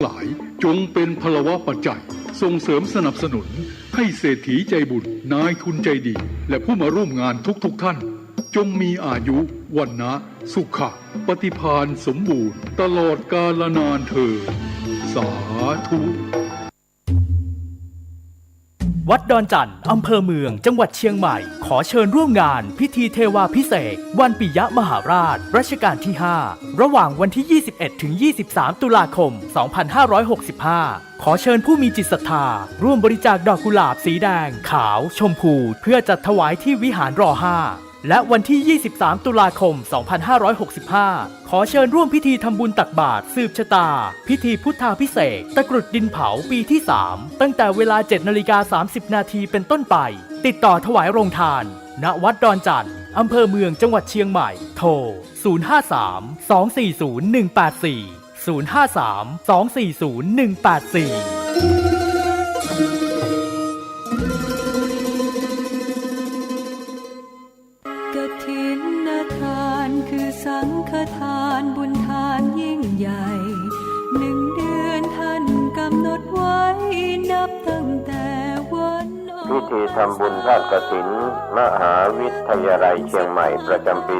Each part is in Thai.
สายจงเป็นพลวะปัจจัยส่งเสริมสนับสนุนให้เศรษฐีใจบุญนายทุนใจดีและผู้มาร่วมงานทุกท่านจงมีอายุวันนะสุขะปฏิภาณสมบูรณ์ตลอดกาลนานเถิดสาธุวัดดอนจันทร์อำเภอเมืองจังหวัดเชียงใหม่ขอเชิญร่วมงานพิธีเทวาภิเษกวันปิยมหาราชรัชกาลที่ 5 ระหว่างวันที่ 21 ถึง 23 ตุลาคม 2565 ขอเชิญผู้มีจิตศรัทธาร่วมบริจาคดอกกุหลาบสีแดงขาวชมพูเพื่อจัดถวายที่วิหารร5และวันที่ 23 ตุลาคม 2565 ขอเชิญร่วมพิธีทำบุญตักบาตรสืบชะตาพิธีพุทธาภิเษกตะกรุดดินเผาปีที่ 3 ตั้งแต่เวลา 7:30 น.เป็นต้นไปติดต่อถวายโรงทานณวัดดอนจันทร์อำเภอเมืองจังหวัดเชียงใหม่โทร 053-240-184 053-240-184กฐินทานคือสังฆทานบุญทานยิ่งใหญ่1 เดือนท่านกำหนดไว้นับตั้งแต่วันพิธีทำบุญทอดกฐินมหาวิทยาลัยเชียงใหม่ประจำปี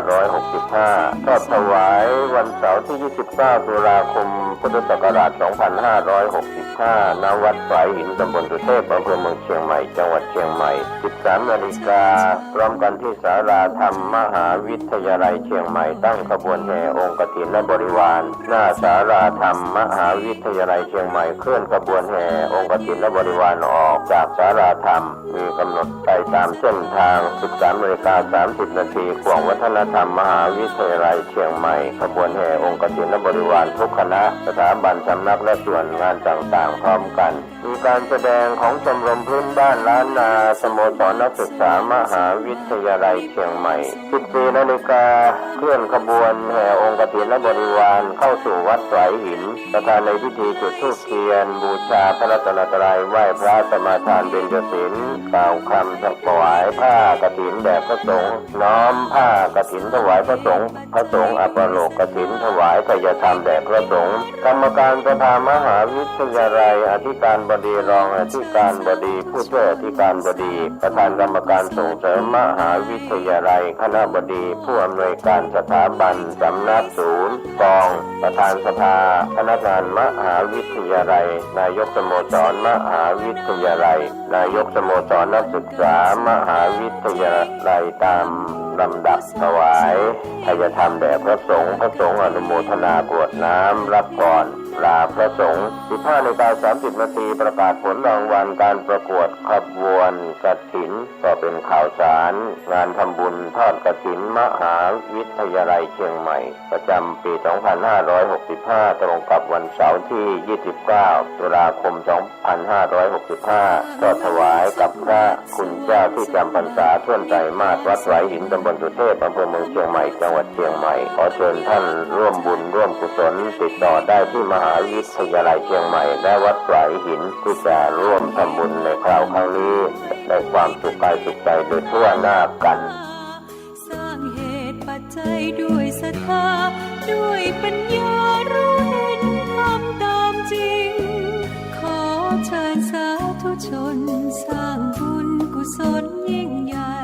2565 ทอดถวายวันเสาร์ที่ 29 ตุลาคม พุทธศักราช 2565 ณ วัดฝายหินตำบลสุเทพอำเภอเมืองเชียงใหม่ จังหวัดเชียงใหม่ 13 นาฬิกาพร้อมกันที่ศาลาธรรมมหาวิทยาลัยเชียงใหม่ตั้งขบวนแห่องค์กฐินและบริวารหน้าศาลาธรรมมหาวิทยาลัยเชียงใหม่เคลื่อนขบวนแห่องค์กฐินและบริวารออกจากศาลาธรรมมีกำหนดไปตามเส้นทาง 13:30 น.ขวงวัฒนธรรมมหาวิทยาลัยเชียงใหม่ขบวนแห่องค์กฐินและบริวารทุกคณะสถาบันสำนักและส่วนงานต่างๆพร้อมกันมีการแสดงของชมรมพื้นบ้านล้านนาสโมสรนักศึกษามหาวิทยาลัยเชียงใหม่ 14 นาฬิกาเคลื่อนขบวนแห่องค์กฐินและบริวารเข้าสู่วัดฝายหินประธานในพิธีจุดธูปเทียนบูชาพระรัตนตรัยไหว้พระสมาทานเบญจศีลกล่าวคำถวายผ้ากฐินแด่พระสงฆ์น้อมผ้ากฐินถวายพระสงฆ์อัปโลกกฐินถวายทายธรรมแด่พระสงฆ์กรรมการสภามหาวิทยาลัยอธิการบดีรองอธิการบดีผู้ช่วยอธิการบดีประธานกรรมการส่งเสริมมหาวิทยาลัยคณบดีผู้อำนวยการสถาบันสำนักศูนย์กองประธานสภาพนักงานมหาวิทยาลัยนายกสโมสรมหาวิทยาลัยนายกสโมสรนักศึกษามหาวิทยาลัยตามลำดับถวายทายธรรมแด่พระสงฆ์อนุโมทนากรวดน้ำรับก่อนลาพระสงฆ์ 15:30 น.ประกาศผลรางวัลการประกวดขบวนกฐินก็เป็นข่าวสารงานทำบุญทอดกฐินมหาวิทยาลัยเชียงใหม่ประจำปี 2565 ตรงกับวันเสาร์ที่ 29 ตุลาคม 2565 ทอดถวายกับพระคุณเจ้าที่จำพรรษาท่วนใจมาศวัดฝายหินตำบลสุเทพอำเภอเมืองเชียงใหม่จังหวัดเชียงใหม่ขอเชิญท่านร่วมบุญร่วมกุศลติดต่อได้ที่มหาวิทยาลัยเชียงใหม่และวัดฝายหินที่จะร่วมทำบุญในคราวครั้งนี้ได้ความสุขกายสุขใจโดยทั่วหน้ากันสร้างเหตุปัจจัยด้วยศรัทธาด้วยปัญญารู้เห็นทำตามจริงขอเชิญสาธุชนสร้างบุญกุศลยิ่งใหญ่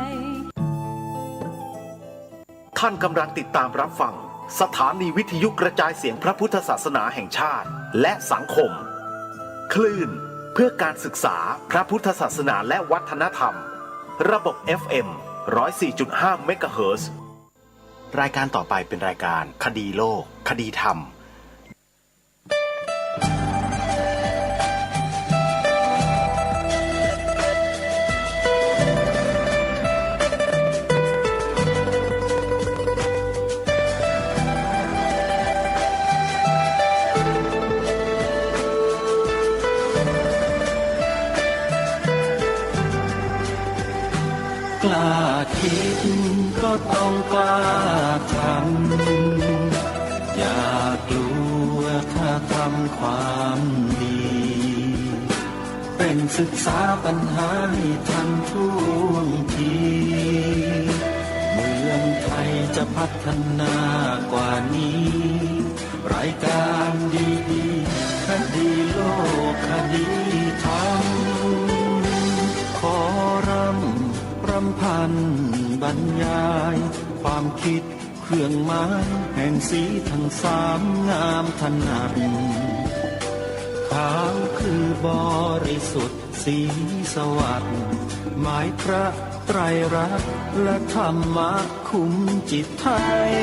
ท่านกำลังติดตามรับฟังสถานีวิทยุกระจายเสียงพระพุทธศาสนาแห่งชาติและสังคมคลื่นเพื่อการศึกษาพระพุทธศาสนาและวัฒนธรรมระบบ FM 104.5 เมกะเฮิรตซ์รายการต่อไปเป็นรายการคดีโลกคดีธรรมกล้าคิดก็ต้องกล้าทำอย่ากลัวถ้าทำความดีเป็นศึกษาปัญหาให้ทันท่วงทีเมืองไทยจะพัฒนากว่านี้รายการดีๆ คดีธรรมขอรำพันบรรยายความคิดเครื่องหมายแห่งสีทั้งสามงามถนัดขาวคือบริสุทธิ์สีสวัสดิ์หมายพระไตรรัตน์และธรรมะคุมจิตไทย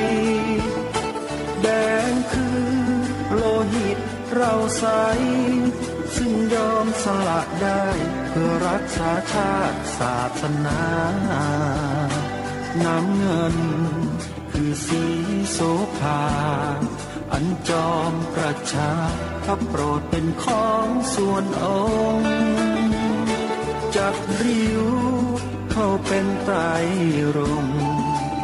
แดงคือโลหิตเราใสซึ่งยอมสละได้เพื่อรักษาชาติศาสนาน้ำเงินคือสีโสภาอันจอมประชาพระโปรดเป็นของส่วนองค์จักริ้วเข้าเป็นไตรรงค์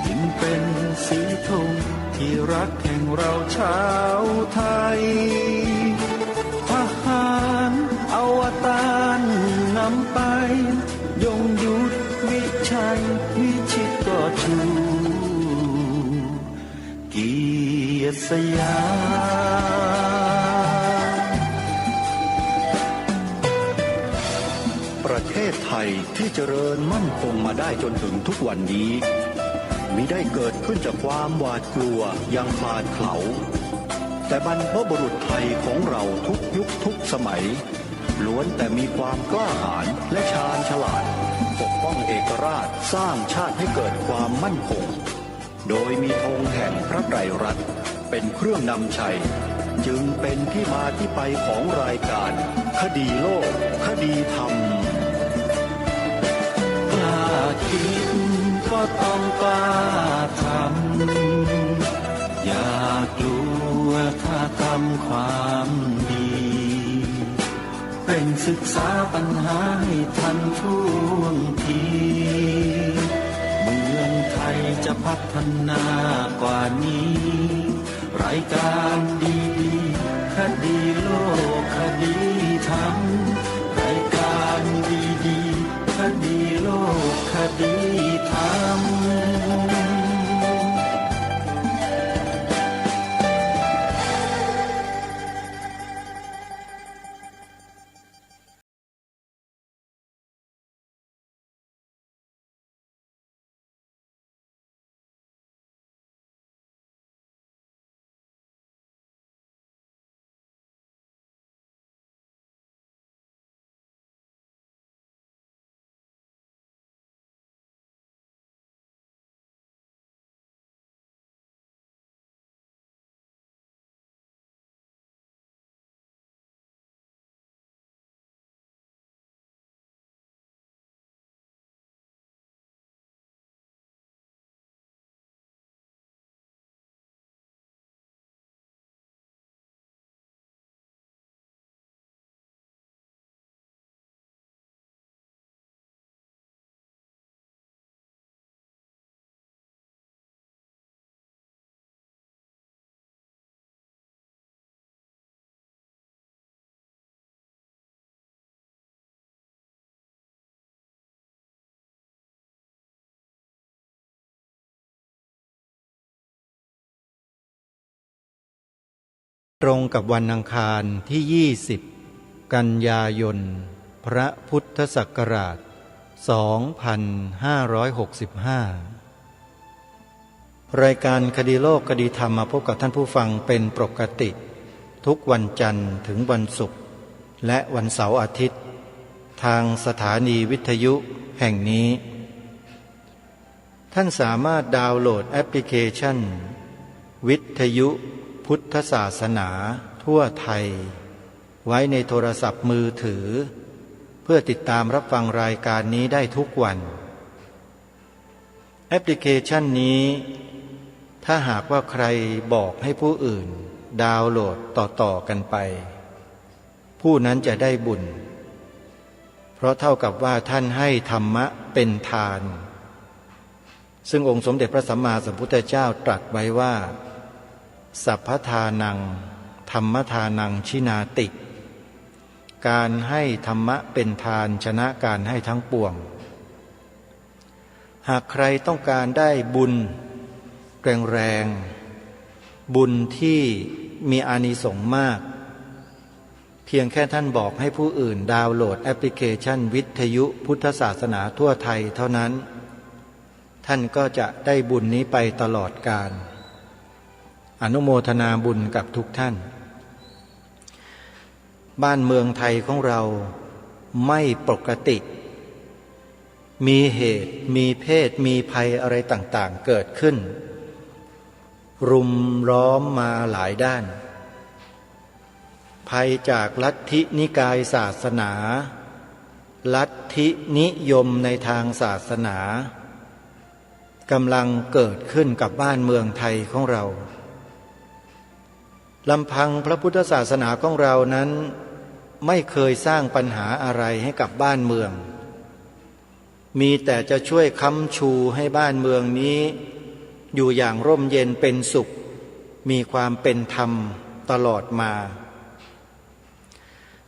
จึงเป็นสีธงที่รักแห่งเราชาวไทยทหารอวตารนำไปยงยุทธวิชัยวิชิตก็ชูเกียรติสยามประเทศไทยที่เจริญมั่นคงมาได้จนถึงทุกวันนี้มิได้เกิดขึ้นจากความหวาดกลัวอย่างคลาดเขลาแต่บรรพบุรุษไทยของเราทุกยุคทุกสมัยล้วนแต่มีความกล้าหาญและชาญฉลาดปกป้องเอกราชสร้างชาติให้เกิดความมั่นคงโดยมีธงแห่งพระไตรรัตน์เป็นเครื่องนำชัยจึงเป็นที่มาที่ไปของรายการคดีโลกคดีธรรมกล้าคิดก็ต้องกล้าทำอย่ากลัวถ้าทำความดีเป็นศึกษาปัญหาให้ทันท่วงทีเมืองไทยจะพัฒนากว่านี้รายการดีคดีโลกคดีธรรมรายการดีคดีโลกคดีธรรมตรงกับวันอังคารที่ 20 กันยายน พระพุทธศักราช 2565 รายการคดีโลกคดีธรรมมาพบกับท่านผู้ฟังเป็นปกติทุกวันจันทร์ถึงวันศุกร์และวันเสาร์อาทิตย์ทางสถานีวิทยุแห่งนี้ท่านสามารถดาวน์โหลดแอปพลิเคชันวิทยุพุทธศาสนาทั่วไทยไว้ในโทรศัพท์มือถือเพื่อติดตามรับฟังรายการนี้ได้ทุกวันแอปพลิเคชันนี้ถ้าหากว่าใครบอกให้ผู้อื่นดาวน์โหลดต่อๆกันไปผู้นั้นจะได้บุญเพราะเท่ากับว่าท่านให้ธรรมะเป็นทานซึ่งองค์สมเด็จพระสัมมาสัมพุทธเจ้าตรัสไว้ว่าสัพพทานังธรรมทานังชินาติการให้ธรรมะเป็นทานชนะการให้ทั้งปวงหากใครต้องการได้บุญแรงๆบุญที่มีอานิสงส์มากเ พียงแค่ท่านบอกให้ผู้อื่นดาวน์โหลดแอปพลิเคชันวิทยุพุทธศาสนาทั่วไทยเท่านั้นท่านก็จะได้บุญนี้ไปตลอดกาลอนุโมทนาบุญกับทุกท่านบ้านเมืองไทยของเราไม่ปกติมีเหตุมีเพศมีภัยอะไรต่างๆเกิดขึ้นรุมล้อมมาหลายด้านภัยจากลัทธินิกายศาสนาลัทธินิยมในทางศาสนากำลังเกิดขึ้นกับบ้านเมืองไทยของเราลำพังพระพุทธศาสนาของเรานั้นไม่เคยสร้างปัญหาอะไรให้กับบ้านเมืองมีแต่จะช่วยค้ำชูให้บ้านเมืองนี้อยู่อย่างร่มเย็นเป็นสุขมีความเป็นธรรมตลอดมา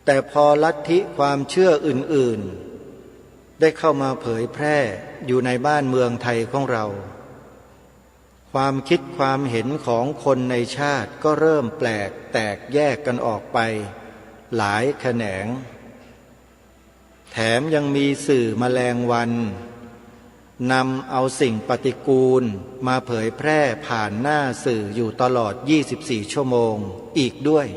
แต่พอลัทธิความเชื่ออื่นๆได้เข้ามาเผยแพร่อยู่ในบ้านเมืองไทยของเราความคิดความเห็นของคนในชาติก็เริ่มแปลกแตกแยกกันออกไปหลายแขนงแถมยังมีสื่อแมลงวันนำเอาสิ่งปฏิกูลมาเผยแพร่ผ่านหน้าสื่ออยู่ตลอด24ชั่วโมงอีกด้วย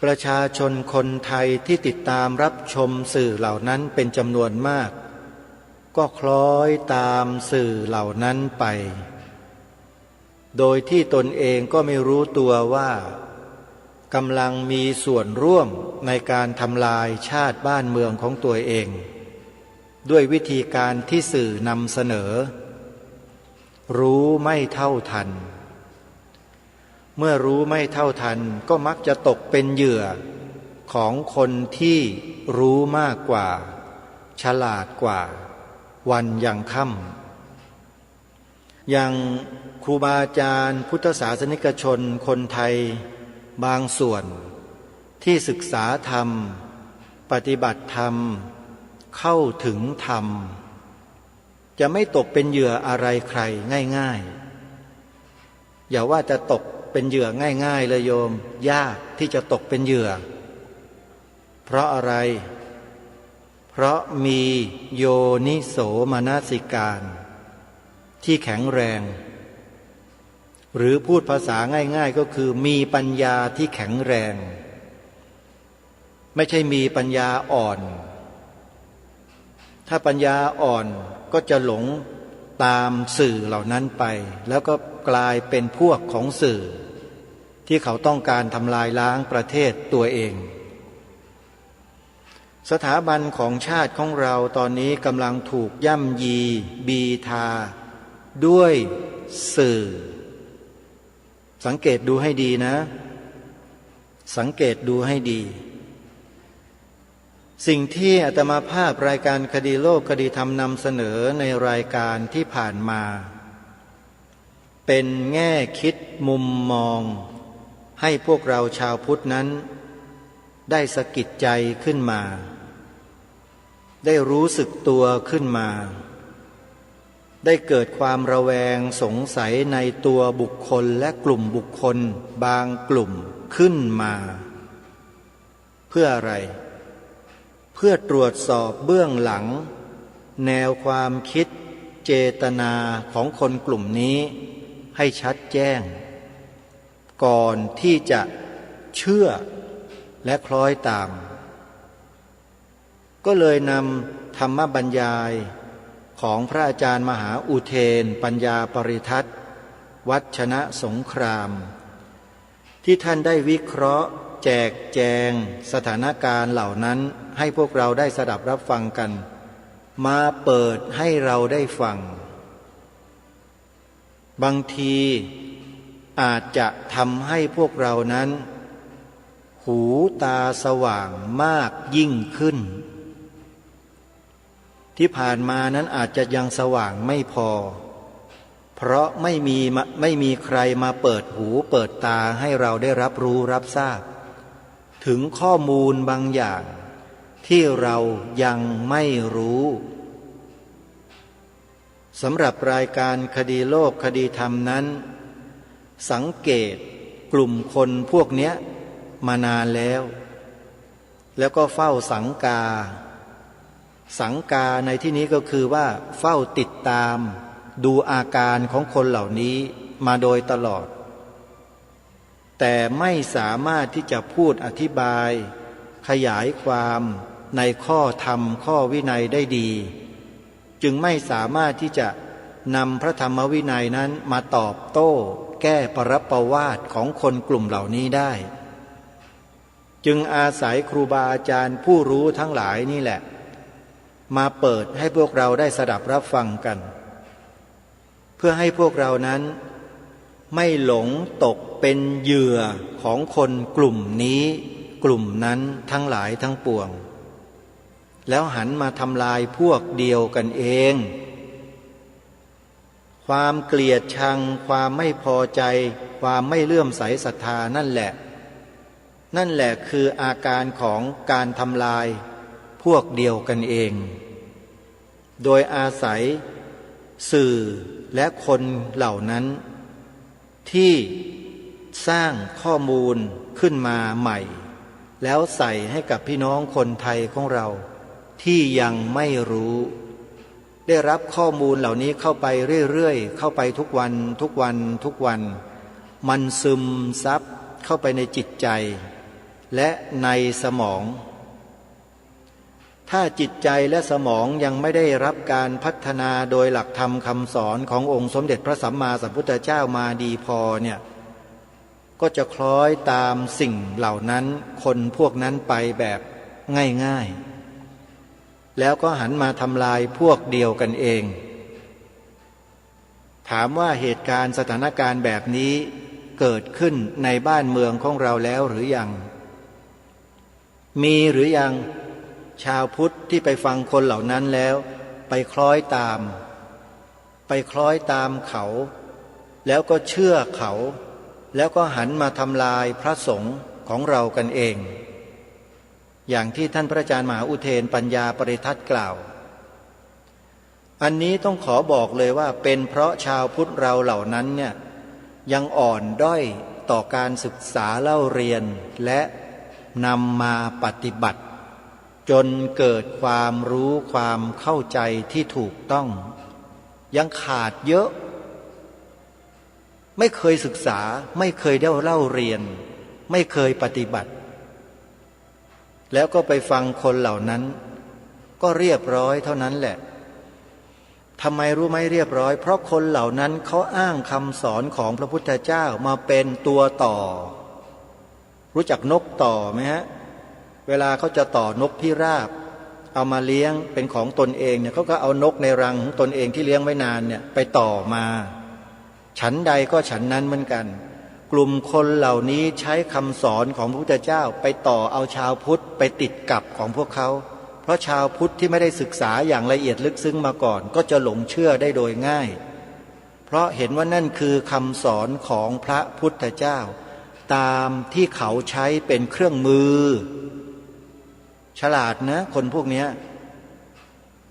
ประชาชนคนไทยที่ติดตามรับชมสื่อเหล่านั้นเป็นจำนวนมากก็คล้อยตามสื่อเหล่านั้นไปโดยที่ตนเองก็ไม่รู้ตัวว่ากำลังมีส่วนร่วมในการทำลายชาติบ้านเมืองของตัวเองด้วยวิธีการที่สื่อนำเสนอรู้ไม่เท่าทันเมื่อรู้ไม่เท่าทันก็มักจะตกเป็นเหยื่อของคนที่รู้มากกว่าฉลาดกว่าวันยังค่ำอย่างครูบาอาจารย์พุทธศาสนิกชนคนไทยบางส่วนที่ศึกษาธรรมปฏิบัติธรรมเข้าถึงธรรมจะไม่ตกเป็นเหยื่ออะไรใครง่ายๆอย่าว่าจะตกเป็นเหยื่อง่ายๆเลยโยมยากที่จะตกเป็นเหยื่อเพราะอะไรเพราะมีโยนิโสมนสิการที่แข็งแรงหรือพูดภาษาง่ายๆก็คือมีปัญญาที่แข็งแรงไม่ใช่มีปัญญาอ่อนถ้าปัญญาอ่อนก็จะหลงตามสื่อเหล่านั้นไปแล้วก็กลายเป็นพวกของสื่อที่เขาต้องการทำลายล้างประเทศตัวเองสถาบันของชาติของเราตอนนี้กำลังถูกย่ำยีบีทาด้วยสื่อสังเกตดูให้ดีนะสังเกตดูให้ดีสิ่งที่อาตมาภาพรายการคดีโลกคดีธรรมนำเสนอในรายการที่ผ่านมาเป็นแง่คิดมุมมองให้พวกเราชาวพุทธนั้นได้สะกิดใจขึ้นมาได้รู้สึกตัวขึ้นมาได้เกิดความระแวงสงสัยในตัวบุคคลและกลุ่มบุคคลบางกลุ่มขึ้นมาเพื่ออะไรเพื่อตรวจสอบเบื้องหลังแนวความคิดเจตนาของคนกลุ่มนี้ให้ชัดแจ้งก่อนที่จะเชื่อและคล้อยตามก็เลยนำธรรมบรรยายของพระอาจารย์มหาอุเทนปัญญาปริทัศน์วัชนะสงครามที่ท่านได้วิเคราะห์แจกแจงสถานการณ์เหล่านั้นให้พวกเราได้สดับรับฟังกันมาเปิดให้เราได้ฟังบางทีอาจจะทำให้พวกเรานั้นหูตาสว่างมากยิ่งขึ้นที่ผ่านมานั้นอาจจะยังสว่างไม่พอเพราะไม่มีใครมาเปิดหูเปิดตาให้เราได้รับรู้รับทราบถึงข้อมูลบางอย่างที่เรายังไม่รู้สำหรับรายการคดีโลกคดีธรรมนั้นสังเกตกลุ่มคนพวกเนี้ยมานานแล้ว แล้วก็เฝ้าสังกาสังกาในที่นี้ก็คือว่าเฝ้าติดตามดูอาการของคนเหล่านี้มาโดยตลอดแต่ไม่สามารถที่จะพูดอธิบายขยายความในข้อธรรมข้อวินัยได้ดีจึงไม่สามารถที่จะนำพระธรรมวินัยนั้นมาตอบโต้แก้ปรับประวาทของคนกลุ่มเหล่านี้ได้จึงอาศัยครูบาอาจารย์ผู้รู้ทั้งหลายนี่แหละมาเปิดให้พวกเราได้สดับรับฟังกันเพื่อให้พวกเรานั้นไม่หลงตกเป็นเหยื่อของคนกลุ่มนี้กลุ่มนั้นทั้งหลายทั้งปวงแล้วหันมาทำลายพวกเดียวกันเองความเกลียดชังความไม่พอใจความไม่เลื่อมใสศรัทธานั่นแหละคืออาการของการทำลายพวกเดียวกันเองโดยอาศัยสื่อและคนเหล่านั้นที่สร้างข้อมูลขึ้นมาใหม่แล้วใส่ให้กับพี่น้องคนไทยของเราที่ยังไม่รู้ได้รับข้อมูลเหล่านี้เข้าไปเรื่อยๆเข้าไปทุกวันมันซึมซับเข้าไปในจิตใจและในสมองถ้าจิตใจและสมองยังไม่ได้รับการพัฒนาโดยหลักธรรมคำสอนขององค์สมเด็จพระสัมมาสัมพุทธเจ้ามาดีพอเนี่ยก็จะคล้อยตามสิ่งเหล่านั้นคนพวกนั้นไปแบบง่ายๆแล้วก็หันมาทำลายพวกเดียวกันเองถามว่าเหตุการณ์สถานการณ์แบบนี้เกิดขึ้นในบ้านเมืองของเราแล้วหรือยังมีหรือยังชาวพุทธที่ไปฟังคนเหล่านั้นแล้วไปคล้อยตามเขาแล้วก็เชื่อเขาแล้วก็หันมาทำลายพระสงฆ์ของเรากันเองอย่างที่ท่านพระอาจารย์มหาอุเทนปัญญาปริทัศน์กล่าวอันนี้ต้องขอบอกเลยว่าเป็นเพราะชาวพุทธเราเหล่านั้นเนี่ยยังอ่อนด้อยต่อการศึกษาเล่าเรียนและนำมาปฏิบัติจนเกิดความรู้ความเข้าใจที่ถูกต้องยังขาดเยอะไม่เคยศึกษาไม่เคยได้เล่าเรียนไม่เคยปฏิบัติแล้วก็ไปฟังคนเหล่านั้นก็เรียบร้อยเท่านั้นแหละทำไมรู้ไหมเรียบร้อยเพราะคนเหล่านั้นเขาอ้างคำสอนของพระพุทธเจ้ามาเป็นตัวต่อรู้จักนกต่อไหมฮะเวลาเขาจะต่อนกพิราบเอามาเลี้ยงเป็นของตนเองเนี่ยเขาก็เอานกในรังของตนเองที่เลี้ยงไว้นานเนี่ยไปต่อมาฉันใดก็ฉันนั้นเหมือนกันกลุ่มคนเหล่านี้ใช้คำสอนของพระพุทธเจ้าไปต่อเอาชาวพุทธไปติดกับของพวกเขาเพราะชาวพุทธที่ไม่ได้ศึกษาอย่างละเอียดลึกซึ้งมาก่อนก็จะหลงเชื่อได้โดยง่ายเพราะเห็นว่านั่นคือคำสอนของพระพุทธเจ้าตามที่เขาใช้เป็นเครื่องมือฉลาดนะคนพวกนี้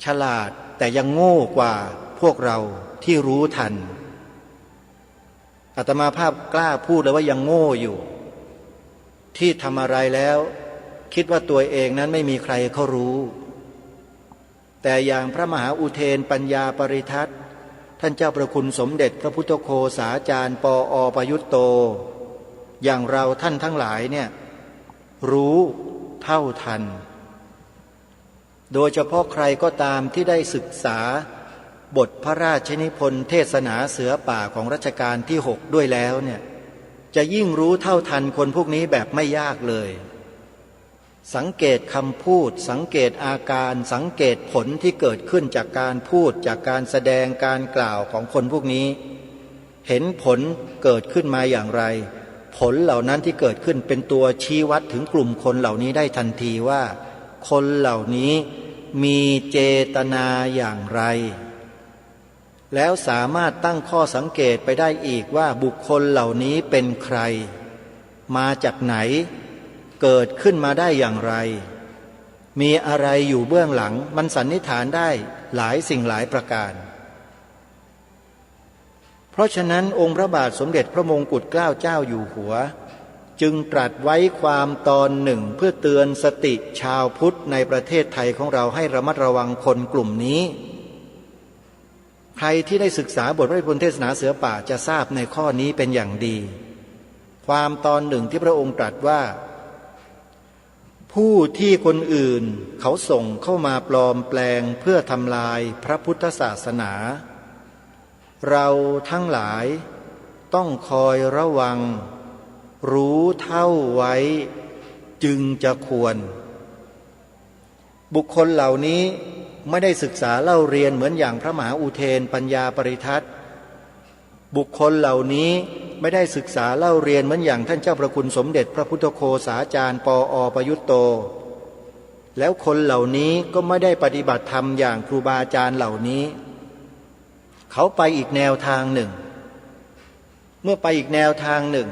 ฉลาดแต่ยังโง่กว่าพวกเราที่รู้ทันอาตมาภาพกล้าพูดเลยว่ายังโง่อยู่ที่ทำอะไรแล้วคิดว่าตัวเองนั้นไม่มีใครเขารู้แต่อย่างพระมหาอุเทนปัญญาปริทัศน์ท่านเจ้าประคุณสมเด็จพระพุทธโฆษาจารย์ปอ.ประยุตโตอย่างเราท่านทั้งหลายเนี่ยรู้เท่าทันโดยเฉพาะใครก็ตามที่ได้ศึกษาบทพระราชนิพนธ์เทศนาเสือป่าของรัชกาลที่6ด้วยแล้วเนี่ยจะยิ่งรู้เท่าทันคนพวกนี้แบบไม่ยากเลยสังเกตคำพูดสังเกตอาการสังเกตผลที่เกิดขึ้นจากการพูดจากการแสดงการกล่าวของคนพวกนี้เห็นผลเกิดขึ้นมาอย่างไรผลเหล่านั้นที่เกิดขึ้นเป็นตัวชี้วัดถึงกลุ่มคนเหล่านี้ได้ทันทีว่าคนเหล่านี้มีเจตนาอย่างไรแล้วสามารถตั้งข้อสังเกตไปได้อีกว่าบุคคลเหล่านี้เป็นใครมาจากไหนเกิดขึ้นมาได้อย่างไรมีอะไรอยู่เบื้องหลังมันสันนิษฐานได้หลายสิ่งหลายประการเพราะฉะนั้นองค์พระบาทสมเด็จพระมงกุฎเกล้าเจ้าอยู่หัว จึงตรัสไว้ความตอนหนึ่งเพื่อเตือนสติชาวพุทธในประเทศไทยของเราให้ระมัดระวังคนกลุ่มนี้ใครที่ได้ศึกษาบทพระพุทธเทศนาเสือป่าจะทราบในข้อนี้เป็นอย่างดีความตอนหนึ่งที่พระองค์ตรัสว่าผู้ที่คนอื่นเขาส่งเข้ามาปลอมแปลงเพื่อทำลายพระพุทธศาสนาเราทั้งหลายต้องคอยระวังรู้เท่าไว้จึงจะควรบุคคลเหล่านี้ไม่ได้ศึกษาเล่าเรียนเหมือนอย่างพระมหาอุเทนปัญญาปริทัศน์บุคคลเหล่านี้ไม่ได้ศึกษาเล่าเรียนเหมือนอย่างท่านเจ้าพระคุณสมเด็จพระพุทธโฆษาจารย์ปอ.ประยุตโตแล้วคนเหล่านี้ก็ไม่ได้ปฏิบัติธรรมอย่างครูบาอาจารย์เหล่านี้เขาไปอีกแนวทางหนึ่งเมื่อไปอีกแนวทางหนึ่ง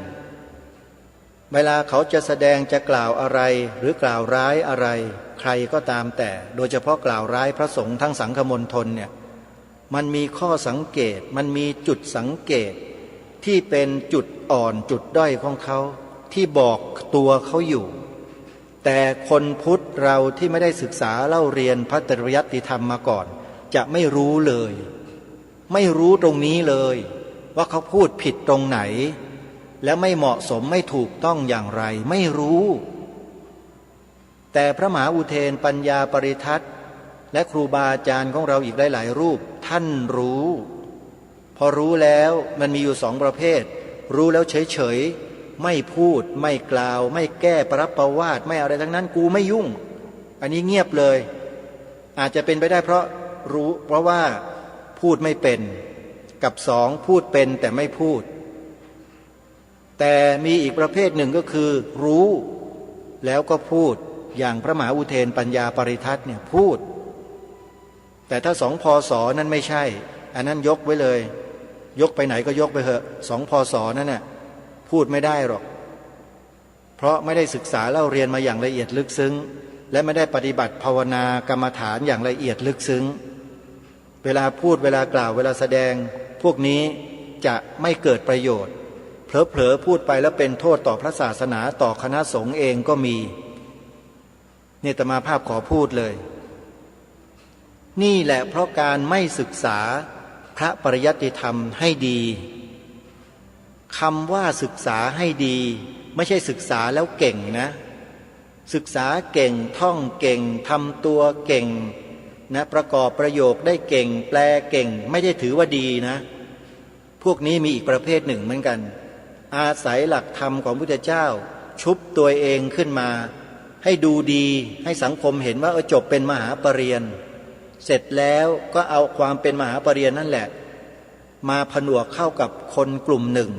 เวลาเขาจะแสดงจะกล่าวอะไรหรือกล่าวร้ายอะไรใครก็ตามแต่โดยเฉพาะกล่าวร้ายพระสงฆ์ทั้งสังฆมณฑลเนี่ยมันมีข้อสังเกตมันมีจุดสังเกตที่เป็นจุดอ่อนจุดด้อยของเขาที่บอกตัวเขาอยู่แต่คนพุทธเราที่ไม่ได้ศึกษาเล่าเรียนพระตริยติธรรมมาก่อนจะไม่รู้เลยไม่รู้ตรงนี้เลยว่าเขาพูดผิดตรงไหนและไม่เหมาะสมไม่ถูกต้องอย่างไรไม่รู้แต่พระมหาอุเทนปัญญาปริทัศน์และครูบาอาจารย์ของเราอีกหลายๆรูปท่านรู้พอรู้แล้วมันมีอยู่สองประเภทรู้แล้วเฉยๆไม่พูดไม่กล่าวไม่แก้ปรับประวาทไม่อะไรทั้งนั้นกูไม่ยุ่งอันนี้เงียบเลยอาจจะเป็นไปได้เพราะว่าพูดไม่เป็นกับสองพูดเป็นแต่ไม่พูดแต่มีอีกประเภทหนึ่งก็คือรู้แล้วก็พูดอย่างพระมหาอุเทนปัญญาปริทัศน์เนี่ยพูดแต่ถ้าสองพศนั้นไม่ใช่อันนั้นยกไว้เลยยกไปไหนก็ยกไปเถอะสองพศนั้นน่ะพูดไม่ได้หรอกเพราะไม่ได้ศึกษาเล่าเรียนมาอย่างละเอียดลึกซึ้งและไม่ได้ปฏิบัติภาวนากรรมฐานอย่างละเอียดลึกซึ้งเวลาพูดเวลากล่าวเวลาแสดงพวกนี้จะไม่เกิดประโยชน์เผลอๆพูดไปแล้วเป็นโทษต่อพระศาสนาต่อคณะสงฆ์เองก็มีเนี่ยอาตมาภาพขอพูดเลยนี่แหละเพราะการไม่ศึกษาพระปริยัติธรรมให้ดีคำว่าศึกษาให้ดีไม่ใช่ศึกษาแล้วเก่งนะศึกษาเก่งท่องเก่งทำตัวเก่งนะประกอบประโยคได้เก่งแปลเก่งไม่ได้ถือว่าดีนะพวกนี้มีอีกประเภทหนึ่งเหมือนกันอาศัยหลักธรรมของพุทธเจ้าชุบตัวเองขึ้นมาให้ดูดีให้สังคมเห็นว่าจบเป็นมหาปรริญญาเสร็จแล้วก็เอาความเป็นมหาปรริญญานั่นแหละมาผนวกเข้ากับคนกลุ่มหนึ่ง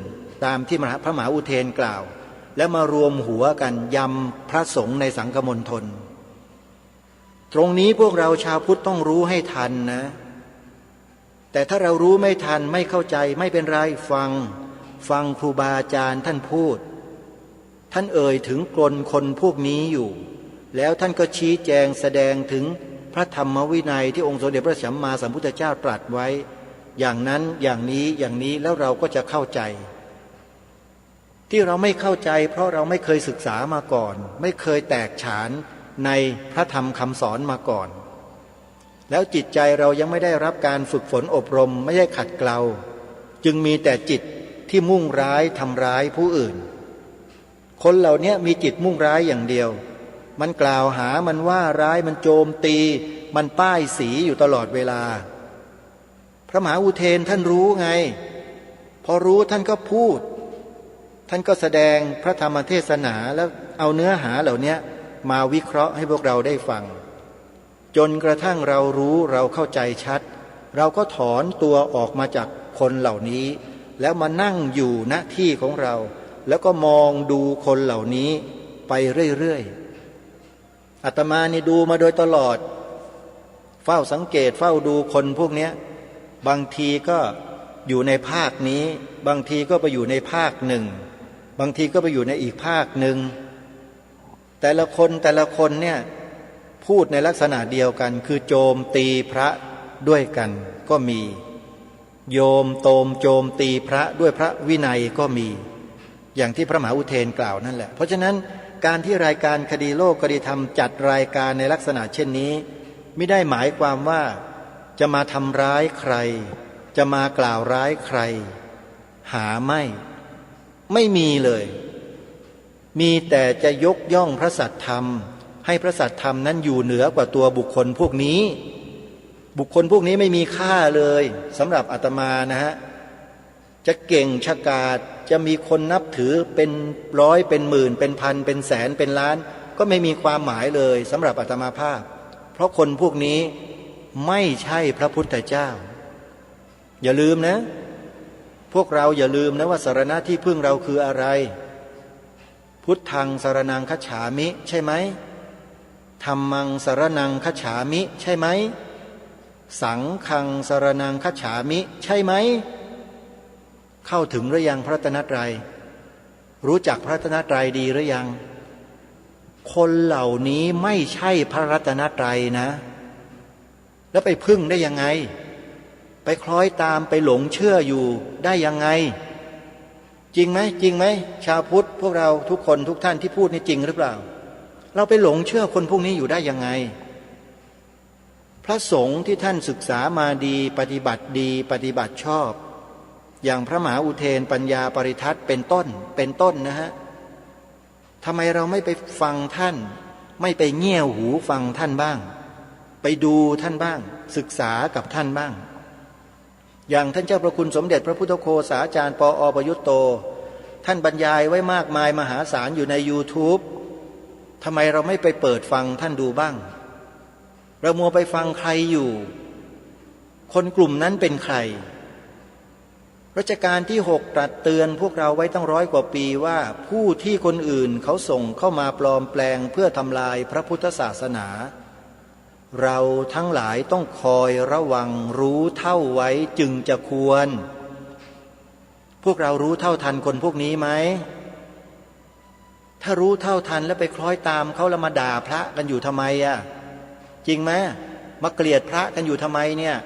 ตามที่พระมหาอุเทนกล่าวแล้วมารวมหัวกันยำพระสงฆ์ในสังฆมณฑลตรงนี้พวกเราชาวพุทธต้องรู้ให้ทันนะแต่ถ้าเรารู้ไม่ทันไม่เข้าใจไม่เป็นไรฟังครูบาอาจารย์ท่านพูดท่านเอ่ยถึงกลคนพวกนี้อยู่แล้วท่านก็ชี้แจงแสดงถึงพระธรรมวินัยที่องค์สมเด็จพระสัมมาสัมพุทธเจ้าตรัสไว้อย่างนั้นอย่างนี้แล้วเราก็จะเข้าใจที่เราไม่เข้าใจเพราะเราไม่เคยศึกษามาก่อนไม่เคยแตกฉานในพระธรรมคำสอนมาก่อนแล้วจิตใจเรายังไม่ได้รับการฝึกฝนอบรมไม่ได้ขัดเกลาจึงมีแต่จิตที่มุ่งร้ายทำร้ายผู้อื่นคนเหล่านี้มีจิตมุ่งร้ายอย่างเดียวมันกล่าวหามันว่าร้ายมันโจมตีมันป้ายสีอยู่ตลอดเวลาพระมหาอุเทนท่านรู้ไงพอรู้ท่านก็พูดท่านก็แสดงพระธรรมเทศนาแล้วเอาเนื้อหาเหล่านี้มาวิเคราะห์ให้พวกเราได้ฟังจนกระทั่งเรารู้เราเข้าใจชัดเราก็ถอนตัวออกมาจากคนเหล่านี้แล้วมานั่งอยู่ณที่ของเราแล้วก็มองดูคนเหล่านี้ไปเรื่อยๆอาตมานี่ดูมาโดยตลอดเฝ้าสังเกตเฝ้าดูคนพวกนี้บางทีก็อยู่ในภาคนี้บางทีก็ไปอยู่ในภาคหนึ่งบางทีก็ไปอยู่ในอีกภาคหนึ่งแต่ละคนเนี่ยพูดในลักษณะเดียวกันคือโจมตีพระด้วยกันก็มีโจมตีพระด้วยพระวินัยก็มี อย่างที่พระมหาอุเทนกล่าวนั่นแหละเพราะฉะนั้นการที่รายการคดีโลกคดีธรรมจัดรายการในลักษณะเช่นนี้ไม่ได้หมายความว่าจะมาทำร้ายใครจะมากล่าวร้ายใครหาไม่มีเลยมีแต่จะยกย่องพระสัทธรรมให้พระสัทธรรมนั้นอยู่เหนือกว่าตัวบุคคลพวกนี้บุคคลพวกนี้ไม่มีค่าเลยสำหรับอาตมานะฮะจะเก่งฉกาจจะมีคนนับถือเป็นร้อยเป็นหมื่นเป็นพันเป็นแสนเป็นล้านก็ไม่มีความหมายเลยสำหรับอาตมาภาพเพราะคนพวกนี้ไม่ใช่พระพุทธเจ้าอย่าลืมนะพวกเราอย่าลืมนะว่าสรณะที่พึ่งเราคืออะไรพุทธังสรณังคัจฉามิใช่ไหมธัมมังสรณังคัจฉามิใช่ไหมสังฆังสรณังคัจฉามิใช่ไหมเข้าถึงหรือยังพระรัตนตรัยรู้จักพระรัตนตรัยดีหรือยังคนเหล่านี้ไม่ใช่พระรัตนตรัยนะแล้วไปพึ่งได้ยังไงไปคล้อยตามไปหลงเชื่ออยู่ได้ยังไงจริงไหมชาวพุทธพวกเราทุกคนทุกท่านที่พูดนี่จริงหรือเปล่าเราไปหลงเชื่อคนพวกนี้อยู่ได้ยังไงพระสงฆ์ที่ท่านศึกษามาดีปฏิบัติดีปฏิบัติชอบอย่างพระมหาอุเทนปัญญาปริทัศน์เป็นต้นนะฮะทำไมเราไม่ไปฟังท่านไม่ไปเงี่ยวหูฟังท่านบ้างไปดูท่านบ้างศึกษากับท่านบ้างอย่างท่านเจ้าพระคุณสมเด็จพระพุทธโฆษาจารย์ปอประยุตโตท่านบรรยายไว้มากมายมหาศาลอยู่ใน YouTube ทำไมเราไม่ไปเปิดฟังท่านดูบ้างเรามัวไปฟังใครอยู่คนกลุ่มนั้นเป็นใครรัชกาลที่6ตรัสเตือนพวกเราไว้ตั้ง100 กว่าปีว่าผู้ที่คนอื่นเขาส่งเข้ามาปลอมแปลงเพื่อทำลายพระพุทธศาสนาเราทั้งหลายต้องคอยระวังรู้เท่าไว้จึงจะควรพวกเรารู้เท่าทันคนพวกนี้ไหมถ้ารู้เท่าทันแล้วไปคล้อยตามเขาแล้วมาด่าพระกันอยู่ทำไมอ่ะจริงไหมมาเกลียดพระกันอยู่ทำไมเนี่ย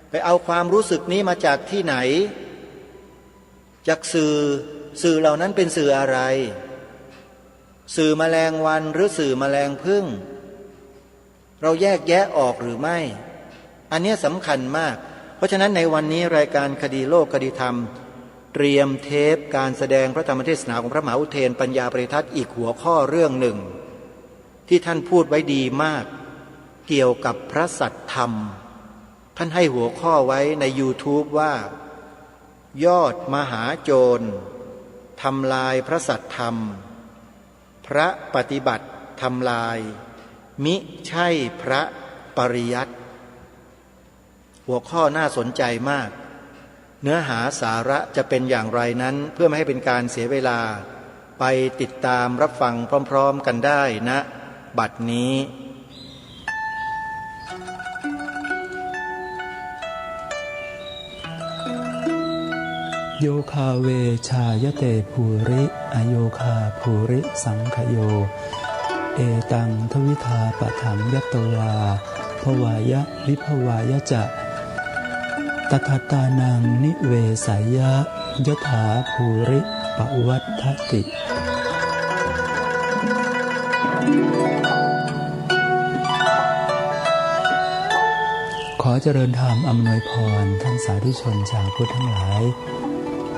ไปเอาความรู้สึกนี้มาจากที่ไหนจากสื่อเหล่านั้นเป็นสื่ออะไรสื่อแมลงวันหรือสื่อแมลงผึ้งเราแยกแยะออกหรือไม่อันนี้สำคัญมากเพราะฉะนั้นในวันนี้รายการคดีโลกคดีธรรมเตรียมเทปการแสดงพระธรรมเทศนาของพระมหาอุเทนปัญญาปริทัศน์อีกหัวข้อเรื่องหนึ่งที่ท่านพูดไว้ดีมากเกี่ยวกับพระสัทธรรมท่านให้หัวข้อไว้ใน YouTube ว่ายอดมหาโจรทำลายพระสัทธรรมพระปฏิบัติทำลายมิใช่พระปริยัติหัวข้อน่าสนใจมากเนื้อหาสาระจะเป็นอย่างไรนั้นเพื่อไม่ให้เป็นการเสียเวลาไปติดตามรับฟังพร้อมๆกันได้ณบัดนี้โยคาเวชายเตภูริอโยคาภูริสังขโยเอตังทวิธาปะถังยัตตวาภวายะวิภวายะจะตถาตานังนิเวสายะยถาภูริปวัฏฐติ ขอเจริญธรรมอำนวยพรท่านสาธุชนชาวพุทธทั้งหลาย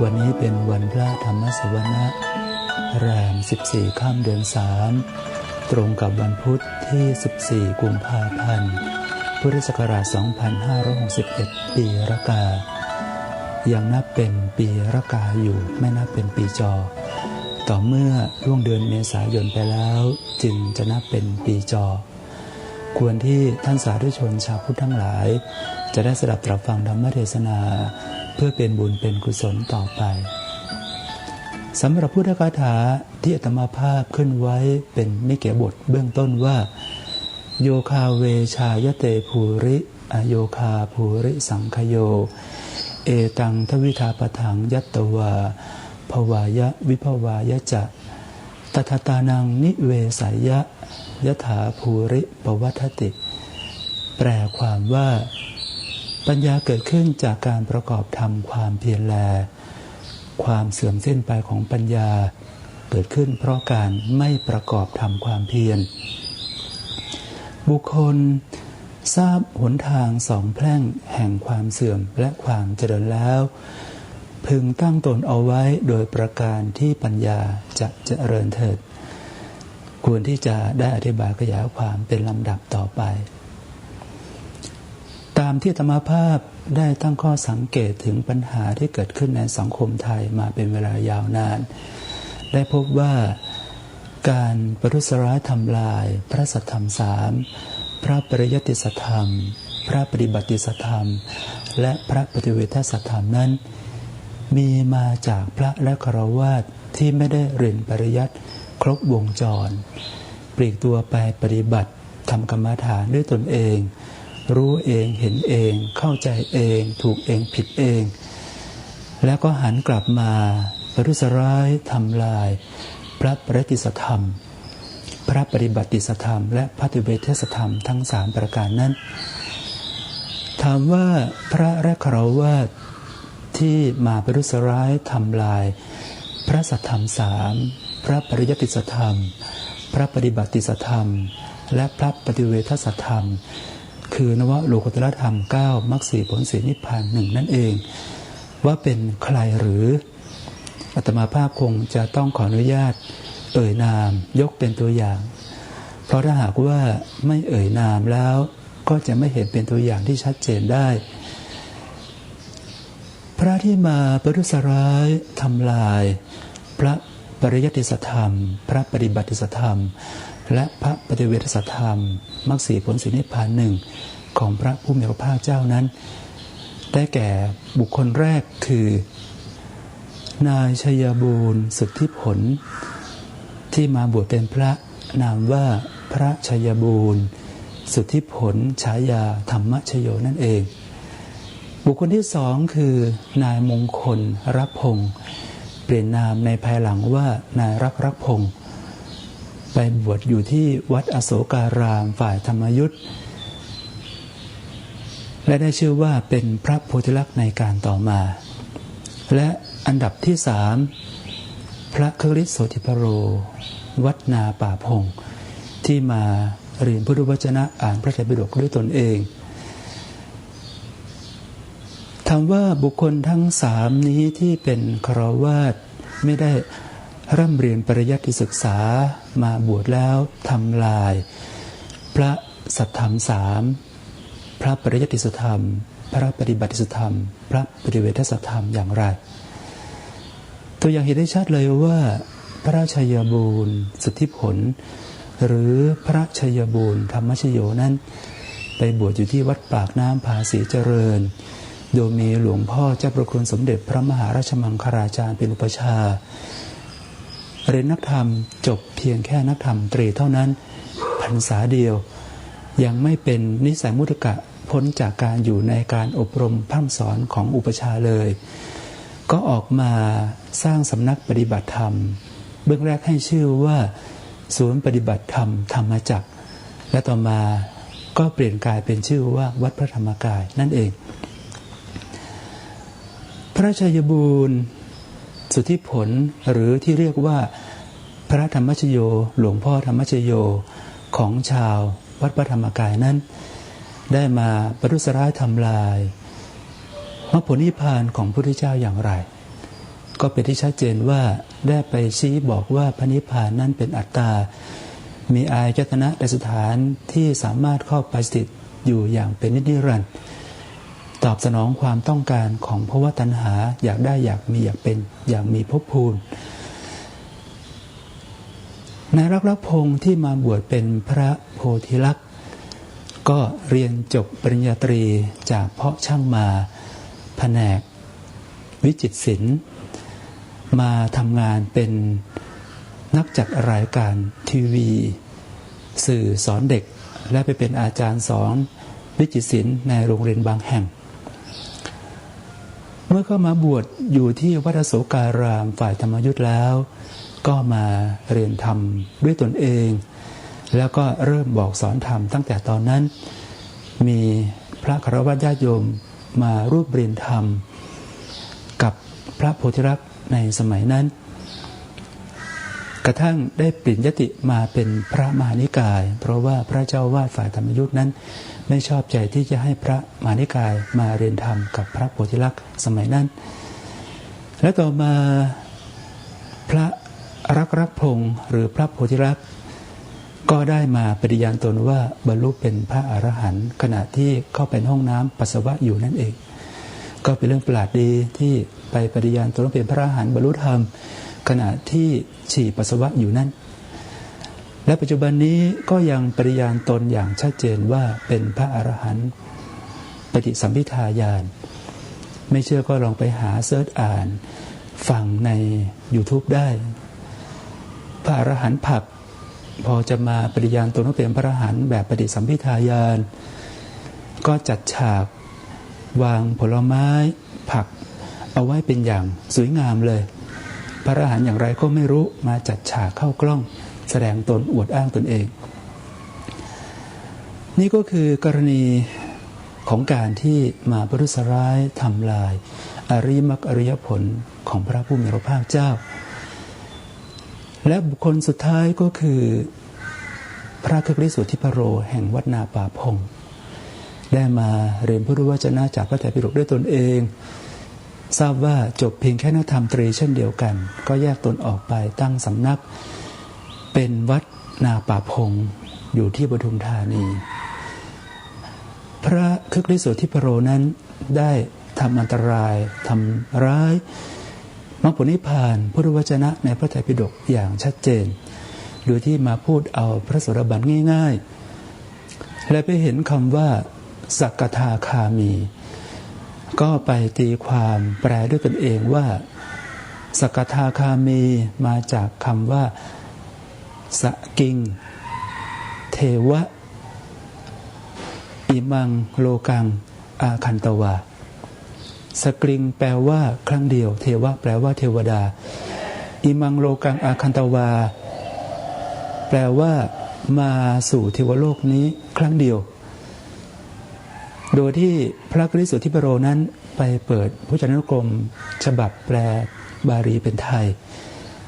วันนี้เป็นวันพระธรรมสวนะแรม14 ค่ำเดือน3ตรงกับวันพุธที่14 กุมภาพันธ์พุทธศักราช 2561 ปีรากายังนับเป็นปีรากาอยู่ไม่นับเป็นปีจอต่อเมื่อล่วงเดือนเมษายนไปแล้วจึงจะนับเป็นปีจอควรที่ท่านสาธุชนชาวพุทธทั้งหลายจะได้สดับตรับฟังธรรมเทศนาเพื่อเป็นบุญเป็นกุศลต่อไปสำหรับพุทธคาถาที่อาตมาภาพขึ้นไว้เป็นนิเกบทเบื้องต้นว่าโยคาเวชายเตภูริอโยคาภูริสังขโยเอตังทวิธาปถังยัตตวาภวายะวิภวายะจะตถาตานังนิเวสายะยถาภูริปวัฏฐติแปลความว่าปัญญาเกิดขึ้นจากการประกอบธรรมความเพียรแล ความเสื่อมสิ้นไปของปัญญาเกิดขึ้นเพราะการไม่ประกอบทำความเพียรบุคคลทราบหนทางสองแพร่งแห่งความเสื่อมและความเจริญแล้วพึงตั้งตนเอาไว้โดยประการที่ปัญญาจะเจริญเถิดควรที่จะได้อธิบายขยายความเป็นลำดับต่อไปตามที่อาตมาภาพได้ตั้งข้อสังเกตถึงปัญหาที่เกิดขึ้นในสังคมไทยมาเป็นเวลายาวนานได้พบว่าการประทุษร้ายทำลายพระสัทธรรมสามพระปริยัติสัทธรรมพระปฏิบัติสัทธรรมและพระปฏิเวทสัทธรรมนั้นมีมาจากพระและฆราวาสที่ไม่ได้เรียนปริยัติครบวงจรปลีกตัวไปปฏิบัติทำกรรมฐานด้วยตนเองรู้เองเห็นเองเข้าใจเองถูกเองผิดเองแล้วก็หันกลับมาประทุษร้ายทำลายพระปริยัติสัทธรรมพระปฏิบัติสัทธรรมและพระปฏิเวทสัทธรรมทั้ง3ประการนั้นถามว่าพระและฆราวาสที่มาประทุษร้ายทำลายพระสัทธรรม3พระปริยัติสัทธรรมพระปฏิบัติสัทธรรมและพระปฏิเวทสัทธรรมคือนวโลกุตตรธรรม9มรรค4ผล4นิพพาน1นั่นเองว่าเป็นใครหรืออาตมาภาพคงจะต้องขออนุญาตเอ่ยนามยกเป็นตัวอย่างเพราะถ้าหากว่าไม่เอ่ยนามแล้วก็จะไม่เห็นเป็นตัวอย่างที่ชัดเจนได้พระที่มาประทุษร้ายทำลายพระปริยัติสัทธรรมพระปฏิบัติสัทธรรมและพระปฏิเวทสัทธรรมมรรค4ผล4นิพพาน1ของพระผู้มีพระภาคเจ้านั้นได้แก่บุคคลแรกคือนายชัยบูรณ์สุทธิผลที่มาบวชเป็นพระนามว่าพระชัยบูรณ์สุทธิผลฉายาธรรมชโยนั่นเองบุคคลที่2คือนายมงคลรักพงศ์เปลี่ยนนามในภายหลังว่านายรักพงศ์ไปบวชอยู่ที่วัดอโศการามฝ่ายธรรมยุทธและได้ชื่อว่าเป็นพระโพธิลักษณ์ในการต่อมาและอันดับที่3พระคฤิสต์โสธิพโรวัดนาป่าพงที่มาเรียนพุทธวจนะอ่านพระไตรปิฎกด้วยตนเองถามว่าบุคคลทั้ง3นี้ที่เป็นฆราวาสไม่ได้ร่ำเรียนปริยัติศึกษามาบวชแล้วทำลายพระสัทธรรม3พระปริยัติสัทธรรมพระปฏิบัติสัทธรรมพระปฏิเวทสัทธรรมอย่างไรตัวอย่างเห็นได้ชัดเลยว่าพระชัยบูรณ์สุทธิผลหรือพระชัยบูรณ์ธรรมชโยนั้นไปบวชอยู่ที่วัดปากน้ำภาษีเจริญโดยมีหลวงพ่อเจ้าประคุณสมเด็จพระมหาราชมังคลาจารย์เป็นอุปชาเรียนนักธรรมจบเพียงแค่นักธรรมตรีเท่านั้นพรรษาเดียวยังไม่เป็นนิสัยมุตกะพ้นจากการอยู่ในการอบรมพร่ำสอนของอุปชาเลยก็ออกมาสร้างสำนักปฏิบัติธรรมเบื้องแรกให้ชื่อว่าศูนย์ปฏิบัติธรรมธรรมจักรและต่อมาก็เปลี่ยนกลายเป็นชื่อว่าวัดพระธรรมกายนั่นเองพระชัยบูรณ์สุทธิผลหรือที่เรียกว่าพระธรรมชโยหลวงพ่อธรรมชโยของชาววัดพระธรรมกายนั้นได้มาประทุษร้ายทำลายมรรคผลนิพพานของพระพุทธเจ้าอย่างไรก็เป็นที่ชัดเจนว่าได้ไปชี้บอกว่าพระนิพพานนั้นเป็นอัตตามีอายตนะในสถานที่สามารถเข้าไปสถิตอยู่อย่างเป็นนิรันดร์ตอบสนองความต้องการของภวตัณหาอยากได้อยากมีอยากเป็นอยากมีภพภูมินายรักพงศ์ที่มาบวชเป็นพระโพธิลักษณ์ก็เรียนจบปริญญาตรีจากเพาะช่างมาแผนกวิจิตรศิลป์มาทำงานเป็นนักจัดรายการทีวีสื่อสอนเด็กและไปเป็นอาจารย์สอนวิจิตรศิลป์ในโรงเรียนบางแห่งเมื่อเข้ามาบวชอยู่ที่วัดอโศการามฝ่ายธรรมยุทธแล้วก็มาเรียนธรรมด้วยตนเองแล้วก็เริ่มบอกสอนธรรมตั้งแต่ตอนนั้นมีพระฆราวาสญาติโยมมาร่วมเรียนธรรมกับพระโพธิลักษณ์ ในสมัยนั้นกระทั่งได้เปลี่ยนยติมาเป็นพระมหานิกายเพราะว่าพระเจ้าวาดฝ่ายธรรมยุทธ์นั้นไม่ชอบใจที่จะให้พระมหานิกายมาเรียนธรรมกับพระโพธิลักษณ์สมัยนั้นและต่อมาพระรักพงศ์หรือพระโพธิลักษณ์ก็ได้มาปฏิญาณตนว่าบรรลุเป็นพระอรหันต์ขณะที่เข้าไปห้องน้ำปัสสาวะอยู่นั่นเองก็เป็นเรื่องประหลาดดีที่ไปปฏิญาณตนว่าเป็นพระอรหันต์บรรลุธรรมขณะที่ฉี่ปัสสาวะอยู่นั่นและปัจจุบันนี้ก็ยังปฏิญาณตนอย่างชัดเจนว่าเป็นพระอรหันต์ปฏิสัมภิทาญาณไม่เชื่อก็ลองไปหาเสิร์ชอ่านฟังใน YouTube ได้พระอรหันต์ผักพอจะมาปฏิญาณตนว่าเป็นพระอรหันต์แบบปฏิสัมภิทาญาณก็จัดฉากวางผลไม้ผักเอาไว้เป็นอย่างสวยงามเลยพระอรหันต์อย่างไรก็ไม่รู้มาจัดฉากเข้ากล้องแสดงตนอวดอ้างตนเองนี่ก็คือกรณีของการที่มาประทุษร้ายทำลายอริยมรรคอริยผลของพระผู้มีพระภาคเจ้าและบุคคลสุดท้ายก็คือพระคึกฤทธิ์สุทธิปโรแห่งวัดนาป่าพงได้มาเรียนพุทธวจนะจากพระไตรปิฎกด้วยตนเองทราบว่าจบเพียงแค่นักธรรมตรีเช่นเดียวกันก็แยกตนออกไปตั้งสำนักเป็นวัดนาป่าพงอยู่ที่ปทุมธานีพระคึกฤทธิ์สุทธิปโรนั้นได้ทำอันตรายทำร้ายมรรคผลนิพพานพุทธวจนะในพระไตรปิฎกอย่างชัดเจนโดยที่มาพูดเอาพระโสดาบันง่ายๆและไปเห็นคำว่าสักทาคามีก็ไปตีความแปลด้วยตนเองว่าสักทาคามีมาจากคำว่าสกิงเทวะอิมังโลกังอาคันตวาสกริงแปลว่าครั้งเดียวเทวะแปลว่าเทวดาอิมังโลกังอาคันตวาแปลว่ามาสู่เทวโลกนี้ครั้งเดียวโดยที่พระกฤษสุทธิปโรนั้นไปเปิดพจนานุกรมฉบับแปลบาลีเป็นไทย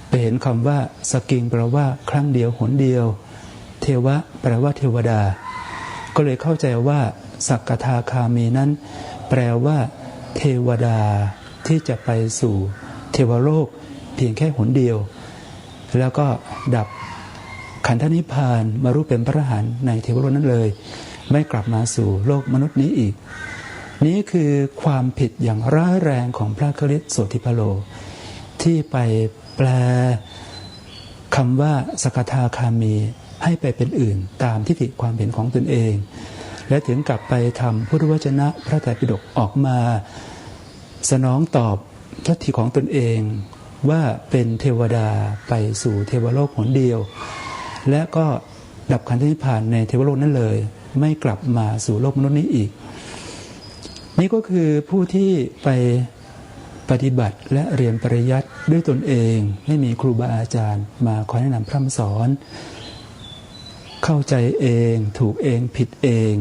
ไปเห็นคำว่าสกิงแปลว่าครั้งเดียวหนเดียวเทวะแปลว่าเทวดาก็เลยเข้าใจว่าสักทาคามีนั้นแปลว่าเทวดาที่จะไปสู่เทวโลกเพียงแค่หนเดียวแล้วก็ดับขันธนิพพานมารู้เป็นพระอรหันต์ในเทวโลกนั้นเลยไม่กลับมาสู่โลกมนุษย์นี้อีกนี้คือความผิดอย่างร้ายแรงของพระคึกฤทธิ์โสธิปโลที่ไปแปลคำว่าสกทาคามีให้ไปเป็นอื่นตามทิฏฐิความเห็นของตนเองและถึงกลับไปทำพุทธวจนะพระไตรปิฎกออกมาสนองตอบทิฏฐิของตนเองว่าเป็นเทวดาไปสู่เทวโลกหนเดียวและก็ดับขันธนิพพานในเทวโลกนั้นเลยไม่กลับมาสู่โลกมนุษย์นี้อีกนี่ก็คือผู้ที่ไปปฏิบัติและเรียนปริยัติด้วยตนเองไม่มีครูบาอาจารย์มาคอยแนะนำพร่ำสอนเข้าใจเองถูกเองผิดเอง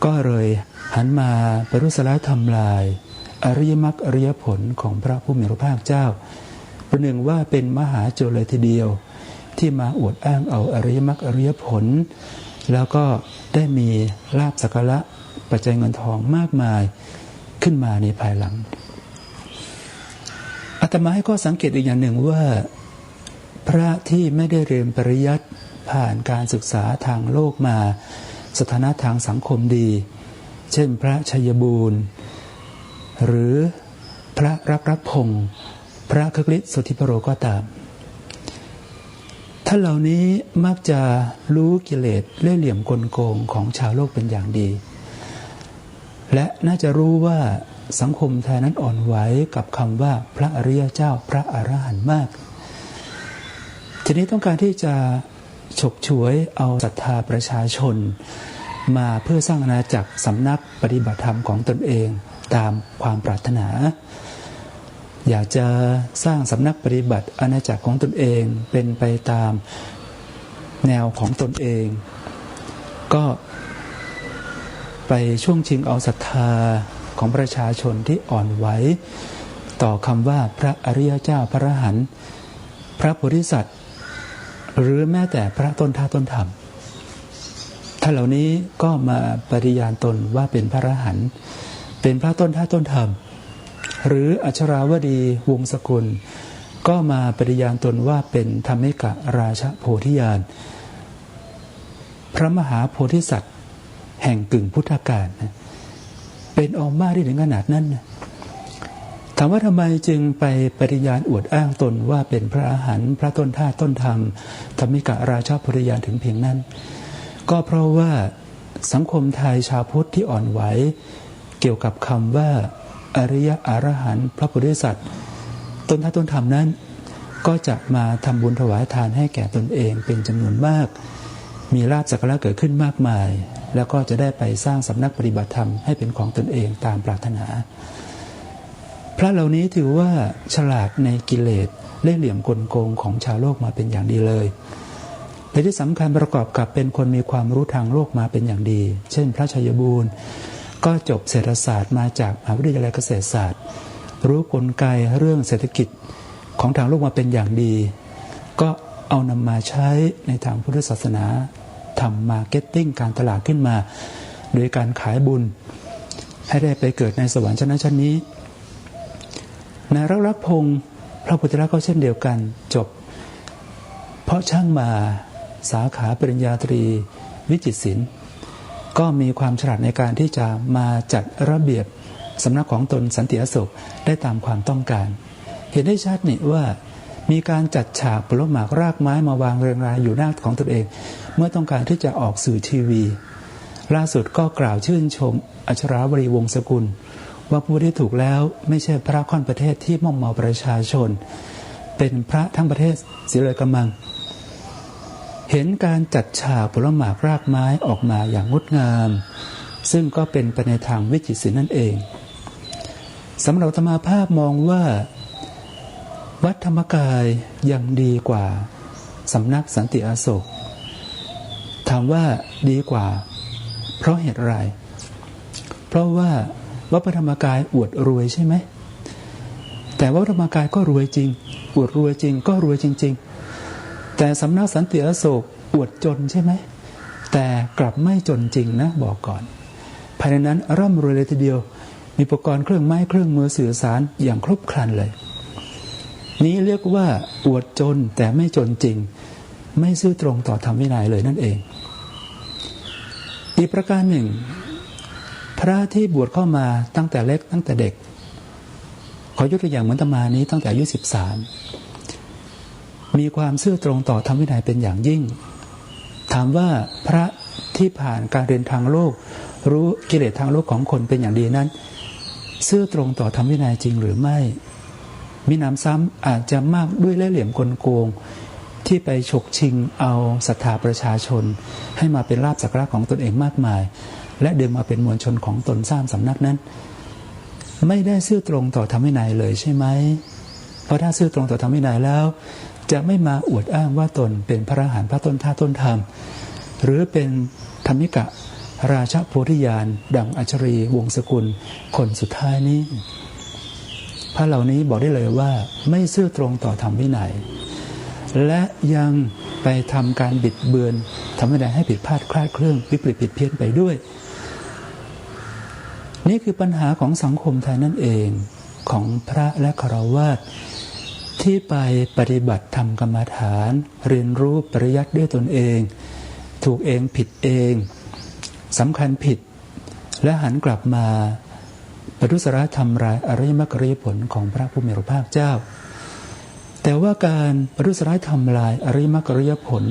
ก็เลยหันมาประทุษร้ายทำลายอริยมรรคอริยผลของพระผู้มีพระภาคเจ้าประหนึ่งว่าเป็นมหาโจรเลยทีเดียวที่มาอวดอ้างเอาอริยมรรคอริยผลแล้วก็ได้มีลาภสักการะปัจจัยเงินทองมากมายขึ้นมาในภายหลังอาตมาให้ข้อสังเกตอีกอย่างหนึ่งว่าพระที่ไม่ได้เรียนปริยัติผ่านการศึกษาทางโลกมาสถานะทางสังคมดีเช่นพระชัยบูรณ์หรือพระรักพงศ์พระคึกฤทธิ์สุทธิปโรก็ตามท่านเหล่านี้มักจะรู้กิเลสเล่ห์เหลี่ยมกลโกงของชาวโลกเป็นอย่างดีและน่าจะรู้ว่าสังคมไทยนั้นอ่อนไหวกับคำว่าพระอริยเจ้าพระอรหันต์มากทีนี้ต้องการที่จะฉกฉวยเอาศรัทธาประชาชนมาเพื่อสร้างอาณาจักรสำนักปฏิบัติธรรมของตนเองตามความปรารถนาอยากจะสร้างสำนักปฏิบัติอาณาจักรของตนเองเป็นไปตามแนวของตนเองก็ไปช่วงชิงเอาศรัทธาของประชาชนที่อ่อนไหว ต่อคำว่าพระอริยเจ้าพระอรหันต์พระโพธิสัตว์หรือแม้แต่พระต้นท่าต้นธรรมท่านเหล่านี้ก็มาปฏิญาณตนว่าเป็นพระอรหันต์เป็นพระต้นท่าต้นธรรมหรืออัชราวดีวงศ์สกุลก็มาปฏิญาณตนว่าเป็นธรรมิกราชโพธิญาณพระมหาโพธิสัตว์แห่งกึ่งพุทธกาลเป็นองค์มากที่ถึงขนาดนั้นถามว่าทำไมจึงไปปฏิญาณอวดอ้างตนว่าเป็นพระอรหันต์พระต้นท่าต้นธรรมธรรมิกราชโพธิญาณถึงเพียงนั้นก็เพราะว่าสังคมไทยชาวพุทธที่อ่อนไหวเกี่ยวกับคำว่าอริยอรหันต์พระโพธิสัตว์ต้นท่าต้นธรรมนั้นก็จะมาทำบุญถวายทานให้แก่ตนเองเป็นจำนวนมากมีลาภสักการะเกิดขึ้นมากมายแล้วก็จะได้ไปสร้างสำนักปฏิบัติธรรมให้เป็นของตนเองตามปรารถนาพระเหล่านี้ถือว่าฉลาดในกิเลสเล่ห์เหลี่ยมกลโกงของชาวโลกมาเป็นอย่างดีเลยและที่สำคัญประกอบกับเป็นคนมีความรู้ทางโลกมาเป็นอย่างดีเช่นพระชัยบูรณ์ก็จบเศรษฐศาสตร์มาจากมหาวิทยาลัยเกษตรศาสตร์รู้กลไกเรื่องเศรษฐกิจของทางโลกมาเป็นอย่างดีก็เอานำมาใช้ในทางพุทธศาสนาทำมาร์เก็ตติ้งการตลาดขึ้นมาโดยการขายบุญให้ได้ไปเกิดในสวรรค์ชั้นนั้นชั้นนี้นายรักพงศ์พระพุทธเจ้าก็เช่นเดียวกันจบเพราะช่างมาสาขาปริญญาตรีวิจิตรศิลป์ก็มีความฉลาดในการที่จะมาจัดระเบียบสำนักของตนสันติอโศกได้ตามความต้องการเห็นได้ชัดนี่ว่ามีการจัดฉากผลหมากรากไม้มาวางเรียงรายอยู่หน้าของตนเองเมื่อต้องการที่จะออกสื่อทีวีล่าสุดก็กล่าวชื่นชมอัชราวดีวงศ์สกุลว่าผู้ที่ถูกแล้วไม่ใช่พระค่อนประเทศที่ม่อมเมาประชาชนเป็นพระทั้งประเทศเสียเลยกำมังเห็นการจัดฉากผลหมากรากไม้ออกมาอย่างงดงามซึ่งก็เป็นไปในทางวิจิตรศิลป์นั่นเองสำหรับอาตมาภาพมองว่าวัดธรรมกายยังดีกว่าสำนักสันติอโศกถามว่าดีกว่าเพราะเหตุไรเพราะว่าวัดพระธรรมกายอวดรวยใช่ไหมแต่วัดพระธรรมกายก็รวยจริงอวดรวยจริงก็รวยจริงๆแต่สำนักสันติอโศกอวดจนใช่ไหมแต่กลับไม่จนจริงนะบอกก่อนภายในนั้นร่ำรวยเลยทีเดียวมีอุปกรณ์เครื่องไม้เครื่องมือสื่อสารอย่างครบครันเลยนี้เรียกว่าอวดจนแต่ไม่จนจริงไม่ซื่อตรงต่อธรรมวินัยเลยนั่นเองอีกประการหนึ่งพระที่บวชเข้ามาตั้งแต่เล็กตั้งแต่เด็กขอยกตัวอย่างเหมือนอาตมานี้ตั้งแต่อายุ13มีความซื่อตรงต่อธรรมวินัยเป็นอย่างยิ่งถามว่าพระที่ผ่านการเรียนทางโลกรู้กิเลสทางโลกของคนเป็นอย่างดีนั้นซื่อตรงต่อธรรมวินัยจริงหรือไม่มิหนำซ้ำอาจจะมากด้วยเล่ห์เหลี่ยมกลโกงที่ไปฉกชิงเอาศรัทธาประชาชนให้มาเป็นลาภสักการะของตนเองมากมายและดึงมาเป็นมวลชนของตนสร้างสำนักนั้นไม่ได้ซื่อตรงต่อธรรมวินัยเลยใช่ไหมเพราะถ้าซื่อตรงต่อธรรมวินัยแล้วจะไม่มาอวดอ้างว่าตนเป็นพระอรหันต์พระต้นท่าต้นธรรมหรือเป็นธรรมิกราชโพธิญาณดังอัชรีวงศ์สกุลคนสุดท้ายนี้พระเหล่านี้บอกได้เลยว่าไม่ซื่อตรงต่อธรรมวินัยและยังไปทำการบิดเบือนธรรมวินัยให้ผิดพลาดคลาดเคลื่อนวิปริตผิดเพี้ยนไปด้วยนี่คือปัญหาของสังคมไทยนั่นเองของพระและฆราวาสที่ไปปฏิบัติธรรมกรรมฐานเรียนรู้ปริยัติด้วยตนเองถูกเองผิดเองสำคัญผิดและหันกลับมาประทุษร้ายทำลายอริยมรรคอริยผลของพระผู้มีพระภาคเจ้าแต่ว่าการประทุษร้ายทำลายอริยมรรคอริยผล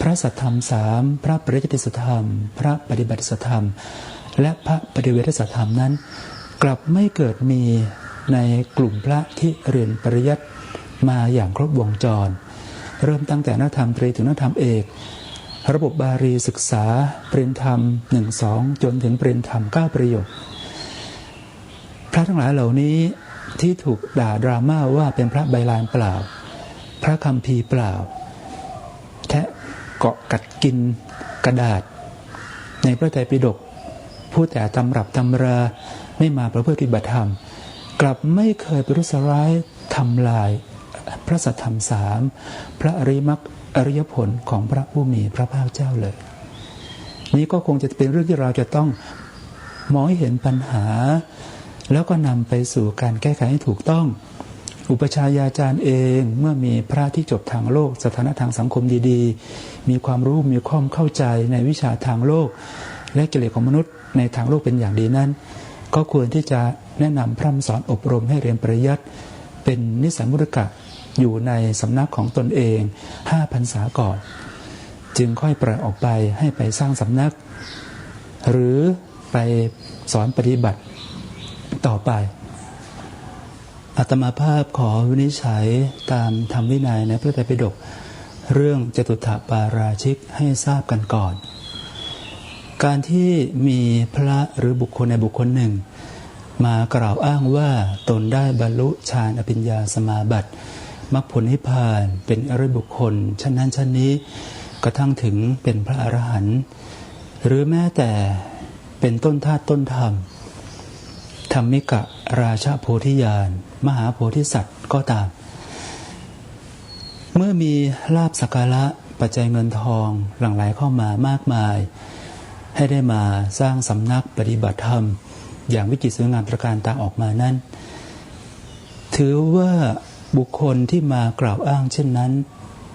พระสัทธรรม3พระปริยัติสัทธรรมพระปฏิบัติสัทธรรมและพระปฏิเวทสัทธรรมนั้นกลับไม่เกิดมีในกลุ่มพระที่เรียนปริยัติมาอย่างครบวงจรเริ่มตั้งแต่นักธรรมตรีถึงนักธรรมเอกระบบบาลีศึกษาปริญญาธรรม 1-2 จนถึงปริญญาธรรม 9 ประโยคพระทั้งหลายเหล่านี้ที่ถูกด่าดราม่าว่าเป็นพระใบลานเปล่าพระคัมภีร์เปล่าแทะเกาะกัดกินกระดาษในพระไตรปิฎกพูดแต่ตำรับตำราไม่มาประพฤติปฏิบัติธรรม กลับไม่เคยประทุษร้ายทำลายพระสัทธรรมสามพระอริยมรรคอริยผลของพระผู้มีพระภาคเจ้าเลยนี้ก็คงจะเป็นเรื่องที่เราจะต้องมองให้เห็นปัญหาแล้วก็นำไปสู่การแก้ไขให้ถูกต้องอุปชฌาจารย์เองเมื่อมีพระที่จบทางโลกสถานะทางสังคมดีๆมีความรู้มีความเข้าใจในวิชาทางโลกและกิเลสของมนุษย์ในทางโลกเป็นอย่างดีนั้นก็ควรที่จะแนะนำพร่ำสอนอบรมให้เรียนปริยัติเป็นนิสัยมุตกะอยู่ในสำนักของตนเอง5 พรรษาก่อนจึงค่อยปล่อยออกไปให้ไปสร้างสำนักหรือไปสอนปฏิบัติต่อไปอาตมาภาพขอวินิจฉัยตามธรรมวินัยในพระไตรปิฎกเรื่องจตุถปาราชิกให้ทราบกันก่อนการที่มีพระหรือบุคคลในบุคคลหนึ่งมากล่าวอ้างว่าตนได้บรรลุฌานอภิญญาสมาบัติมรรคผลนิพพานเป็นอริยบุคคลชั้นนั้นชั้นนี้กระทั่งถึงเป็นพระอรหันต์หรือแม้แต่เป็นต้นธาตุต้นธรรมธรรมิกะราชโพธิญาณมหาโพธิสัตว์ก็ตามเมื่อมีลาภสักการะปัจจัยเงินทองหลั่งไหลเข้ามามากมายให้ได้มาสร้างสำนักปฏิบัติธรรมอย่างวิจิตรสวยงามตระการตาออกมานั้นถือว่าบุคคลที่มากล่าวอ้างเช่นนั้น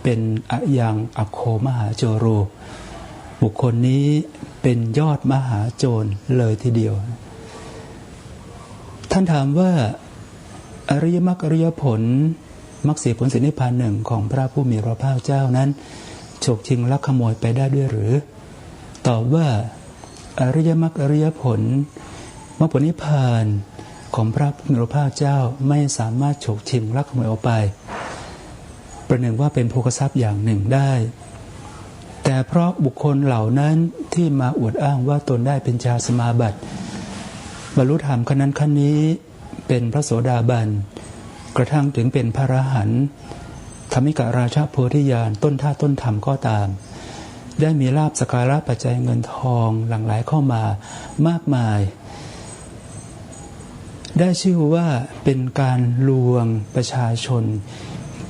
เป็นอะยังอโคมหาโจโรบุคคลนี้เป็นยอดมหาโจรเลยทีเดียวท่านถามว่าอริยมรรคอริยผลมรรคสีผลสินิพพานหนึ่งของพระผู้มีพระภาคเจ้านั้นฉกชิงลักขโมยไปได้ด้วยหรือตอบว่าอริยมรรคอริยผลมรรคผลนิพพานของพระผู้มีพระภาคเจ้าไม่สามารถฉกชิงลักขโมยเอาไปประหนึ่งว่าเป็นโภคทรัพย์อย่างหนึ่งได้แต่เพราะบุคคลเหล่านั้นที่มาอวดอ้างว่าตนได้เป็นฌานสมาบัติบรรลุธรรมขั้นนั้นขั้นนี้เป็นพระโสดาบันกระทั่งถึงเป็นพระอรหันต์ธรรมิกะราชโพธิญาณต้นธาตุต้นธรรมก็ตามได้มีลาภสักการะปัจจัยเงินทองหลั่งไหลเข้ามามากมายได้ชื่อว่าเป็นการลวงประชาชน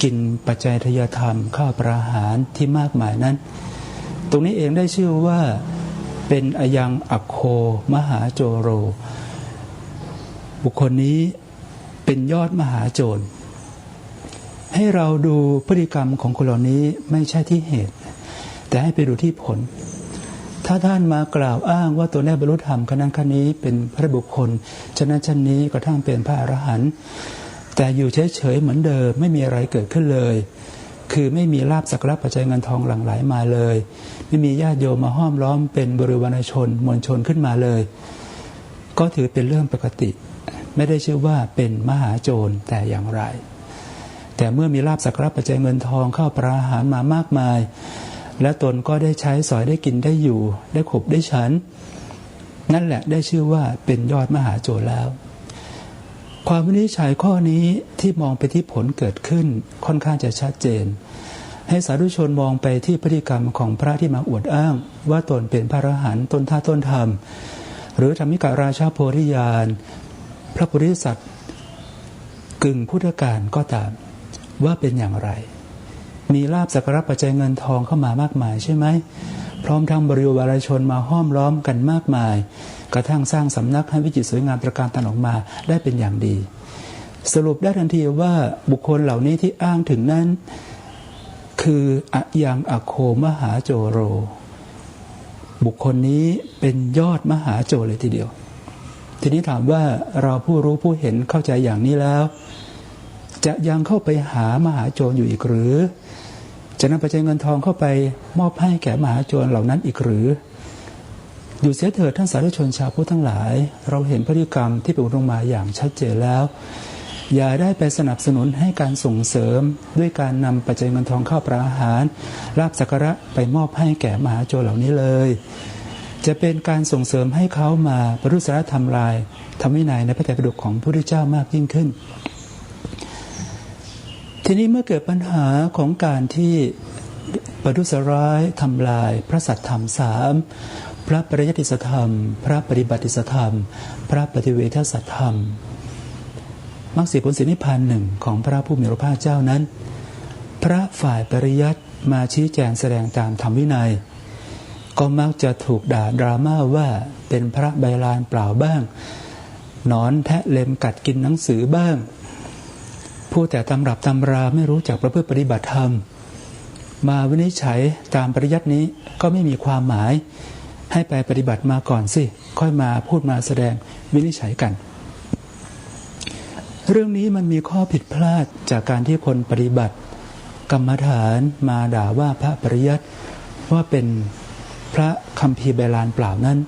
กินปัจจัยทายธรรมข้าวประหารที่มากมายนั้นตรงนี้เองได้ชื่อว่าเป็นอยังอโคมหาโจโรบุคคลนี้เป็นยอดมหาโจรให้เราดูพฤติกรรมของคนเหล่านี้ไม่ใช่ที่เหตุแต่ให้ไปดูที่ผลถ้าท่านมากล่าวอ้างว่าตัวได้บรรลุธรรมขั้นนั้นขั้นนี้เป็นพระบุคคลฉะนั้นชั้นนี้กระทั่งเป็นพระอรหันต์แต่อยู่เฉยๆเหมือนเดิมไม่มีอะไรเกิดขึ้นเลยคือไม่มีลาภสักการะปัจจัยเงินทองหลั่งไหลมาเลยไม่มีญาติโยมมาห้อมล้อมเป็นบริวารชนมวลชนขึ้นมาเลยก็ถือเป็นเรื่องปกติไม่ได้ชื่อว่าเป็นมหาโจรแต่อย่างไรแต่เมื่อมีลาภสักการะปัจจัยเงินทองเข้าประหารมามากมายและตนก็ได้ใช้สอยได้กินได้อยู่ได้ขบได้ฉันนั่นแหละได้ชื่อว่าเป็นยอดมหาโจรแล้วความวินิจฉัยข้อนี้ที่มองไปที่ผลเกิดขึ้นค่อนข้างจะชัดเจนให้สาธุชนมองไปที่พฤติกรรมของพระที่มาอวดอ้างว่าตนเป็นพระอรหันต์ต้นธาตุต้นธรรมหรือธรรมิกะราชโพธิญาณพระโพธิสัตว์กึ่งพุทธกาลก็ตามว่าเป็นอย่างไรมีลาภสักการะปัจจัยเงินทองเข้ามามากมายใช่ไหมพร้อมทั้งบริวารชนมาห้อมล้อมกันมากมายกระทั่งสร้างสำนักให้วิจิตรสวยงามตระการตาออกมาได้เป็นอย่างดีสรุปได้ทันทีว่าบุคคลเหล่านี้ที่อ้างถึงนั้นคืออะยังอโคมหาโจโรบุคคลนี้เป็นยอดมหาโจรเลยทีเดียวทีนี้ถามว่าเราผู้รู้ผู้เห็นเข้าใจอย่างนี้แล้วจะยังเข้าไปหามหาโจรอยู่อีกหรือจะนำปัจจัยเงินทองเข้าไปมอบให้แก่มหาโจรเหล่านั้นอีกหรืออยู่เสียเถิดท่านสาธุชนชาวพุทธทั้งหลายเราเห็นพฤติกรรมที่เป็นลงมาอย่างชัดเจนแล้วอย่าได้ไปสนับสนุนให้การส่งเสริมด้วยการนำปัจจัยเงินทองเข้าประหารลาภสักการะไปมอบให้แก่มหาโจรเหล่านี้เลยจะเป็นการส่งเสริมให้เขามาประทุษร้ายทำลายธรรมวินัยในพระไตรปิฎกของพระพุทธเจ้ามากยิ่งขึ้นทีนี้เมื่อเกิดปัญหาของการที่ประทุษร้ายทำลายพระสัทธรรมสามพระปริยัติสัทธรรมพระปฏิบัติสัทธรรมพระปฏิเวทสัทธรรม มรรคสีผลสีนิพพานหนึ่งของพระผู้มีพระภาคเจ้านั้น พระฝ่ายปริยัติมาชี้แจงแสดงตามธรรมวินัยก็มักจะถูกด่าดราม่าว่าเป็นพระใบลานเปล่าบ้างหนอนแทะเล็มกัดกินหนังสือบ้างพูดแต่ตำรับตำราไม่รู้จักประพฤติปฏิบัติธรรมมาวินิจฉัยตามปริยัตินี้ก็ไม่มีความหมายให้ไปปฏิบัติมาก่อนสิค่อยมาพูดมาแสดงวินิจฉัยกันเรื่องนี้มันมีข้อผิดพลาดจากการที่คนปฏิบัติกรรมฐานมาด่าว่าพระปริยัติว่าเป็นพระคัมภีร์ใบลานเปล่านั้น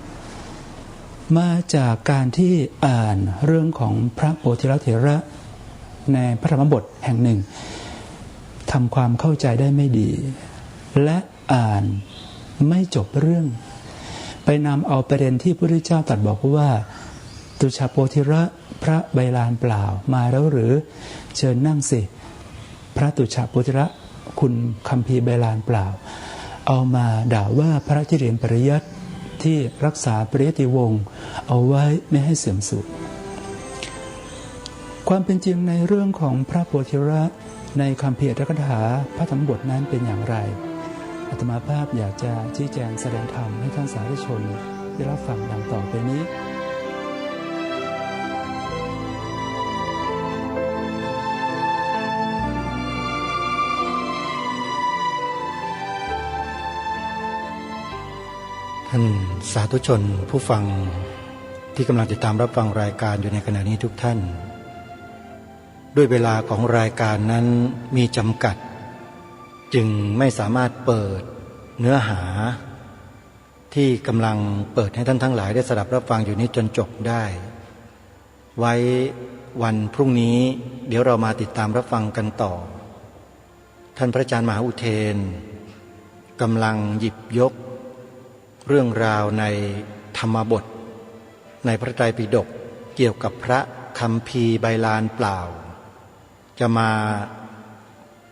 มาจากการที่อ่านเรื่องของพระโพธิลักษณ์เถระในพระธรรมบทแห่งหนึ่งทำความเข้าใจได้ไม่ดีและอ่านไม่จบเรื่องไปนำเอาประเด็นที่พระพุทธเจ้าตรัสบอกว่าตุชาโพธิละพระใบลานเปล่ามาแล้วหรือเชิญนั่งสิพระตุชาโพธิละคุณคัมภีร์ใบลานเปล่าเอามาด่าว่าพระที่เรียนปริยัติที่รักษาปริยัติวงศ์เอาไว้ไม่ให้เสื่อมสูญความเป็นจริงในเรื่องของพระโพธิละในคัมภีร์อัตถกถาพระธรรมบทนั้นเป็นอย่างไรอาตมาภาพอยากจะชี้แจงแสดงธรรมให้ท่านสาธุชนได้รับฟังดังต่อไปนี้ท่านสาธุชนผู้ฟังที่กำลังติดตามรับฟังรายการอยู่ในขณะนี้ทุกท่านด้วยเวลาของรายการนั้นมีจำกัดจึงไม่สามารถเปิดเนื้อหาที่กำลังเปิดให้ท่านทั้งหลายได้สดับรับฟังอยู่นี้จนจบได้ไว้วันพรุ่งนี้เดี๋ยวเรามาติดตามรับฟังกันต่อท่านพระอาจารย์มหาอุเทนกำลังหยิบยกเรื่องราวในธรรมบทในพระไตรปิฎกเกี่ยวกับพระคัมภีร์ใบลานเปล่าจะมา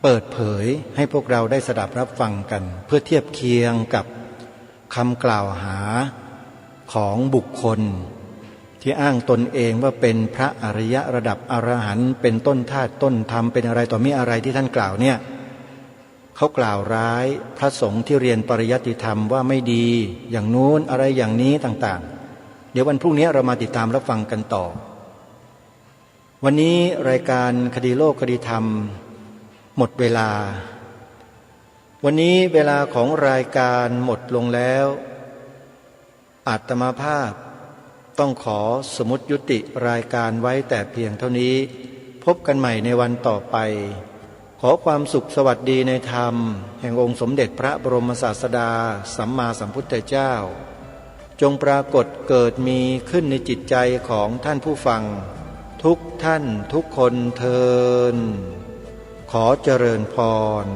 เปิดเผยให้พวกเราได้สดับรับฟังกันเพื่อเทียบเคียงกับคำกล่าวหาของบุคคลที่อ้างตนเองว่าเป็นพระอริยะระดับอรหันต์เป็นต้นธาตุต้นธรรมเป็นอะไรต่อมีอะไรที่ท่านกล่าวเนี่ยเขากล่าวร้ายพระสงฆ์ที่เรียนปริยัติธรรมว่าไม่ดีอย่างนู้นอะไรอย่างนี้ต่างๆเดี๋ยววันพรุ่งนี้เรามาติดตามรับฟังกันต่อวันนี้รายการคดีโลกคดีธรรมหมดเวลาวันนี้เวลาของรายการหมดลงแล้วอาตมาภาพต้องขอสมมุติยุติรายการไว้แต่เพียงเท่านี้พบกันใหม่ในวันต่อไปขอความสุขสวัสดีในธรรมแห่งองค์สมเด็จพระบรมศาสดาสัมมาสัมพุทธเจ้าจงปรากฏเกิดมีขึ้นในจิตใจของท่านผู้ฟังทุกท่านทุกคนเทอญขอเจริญพร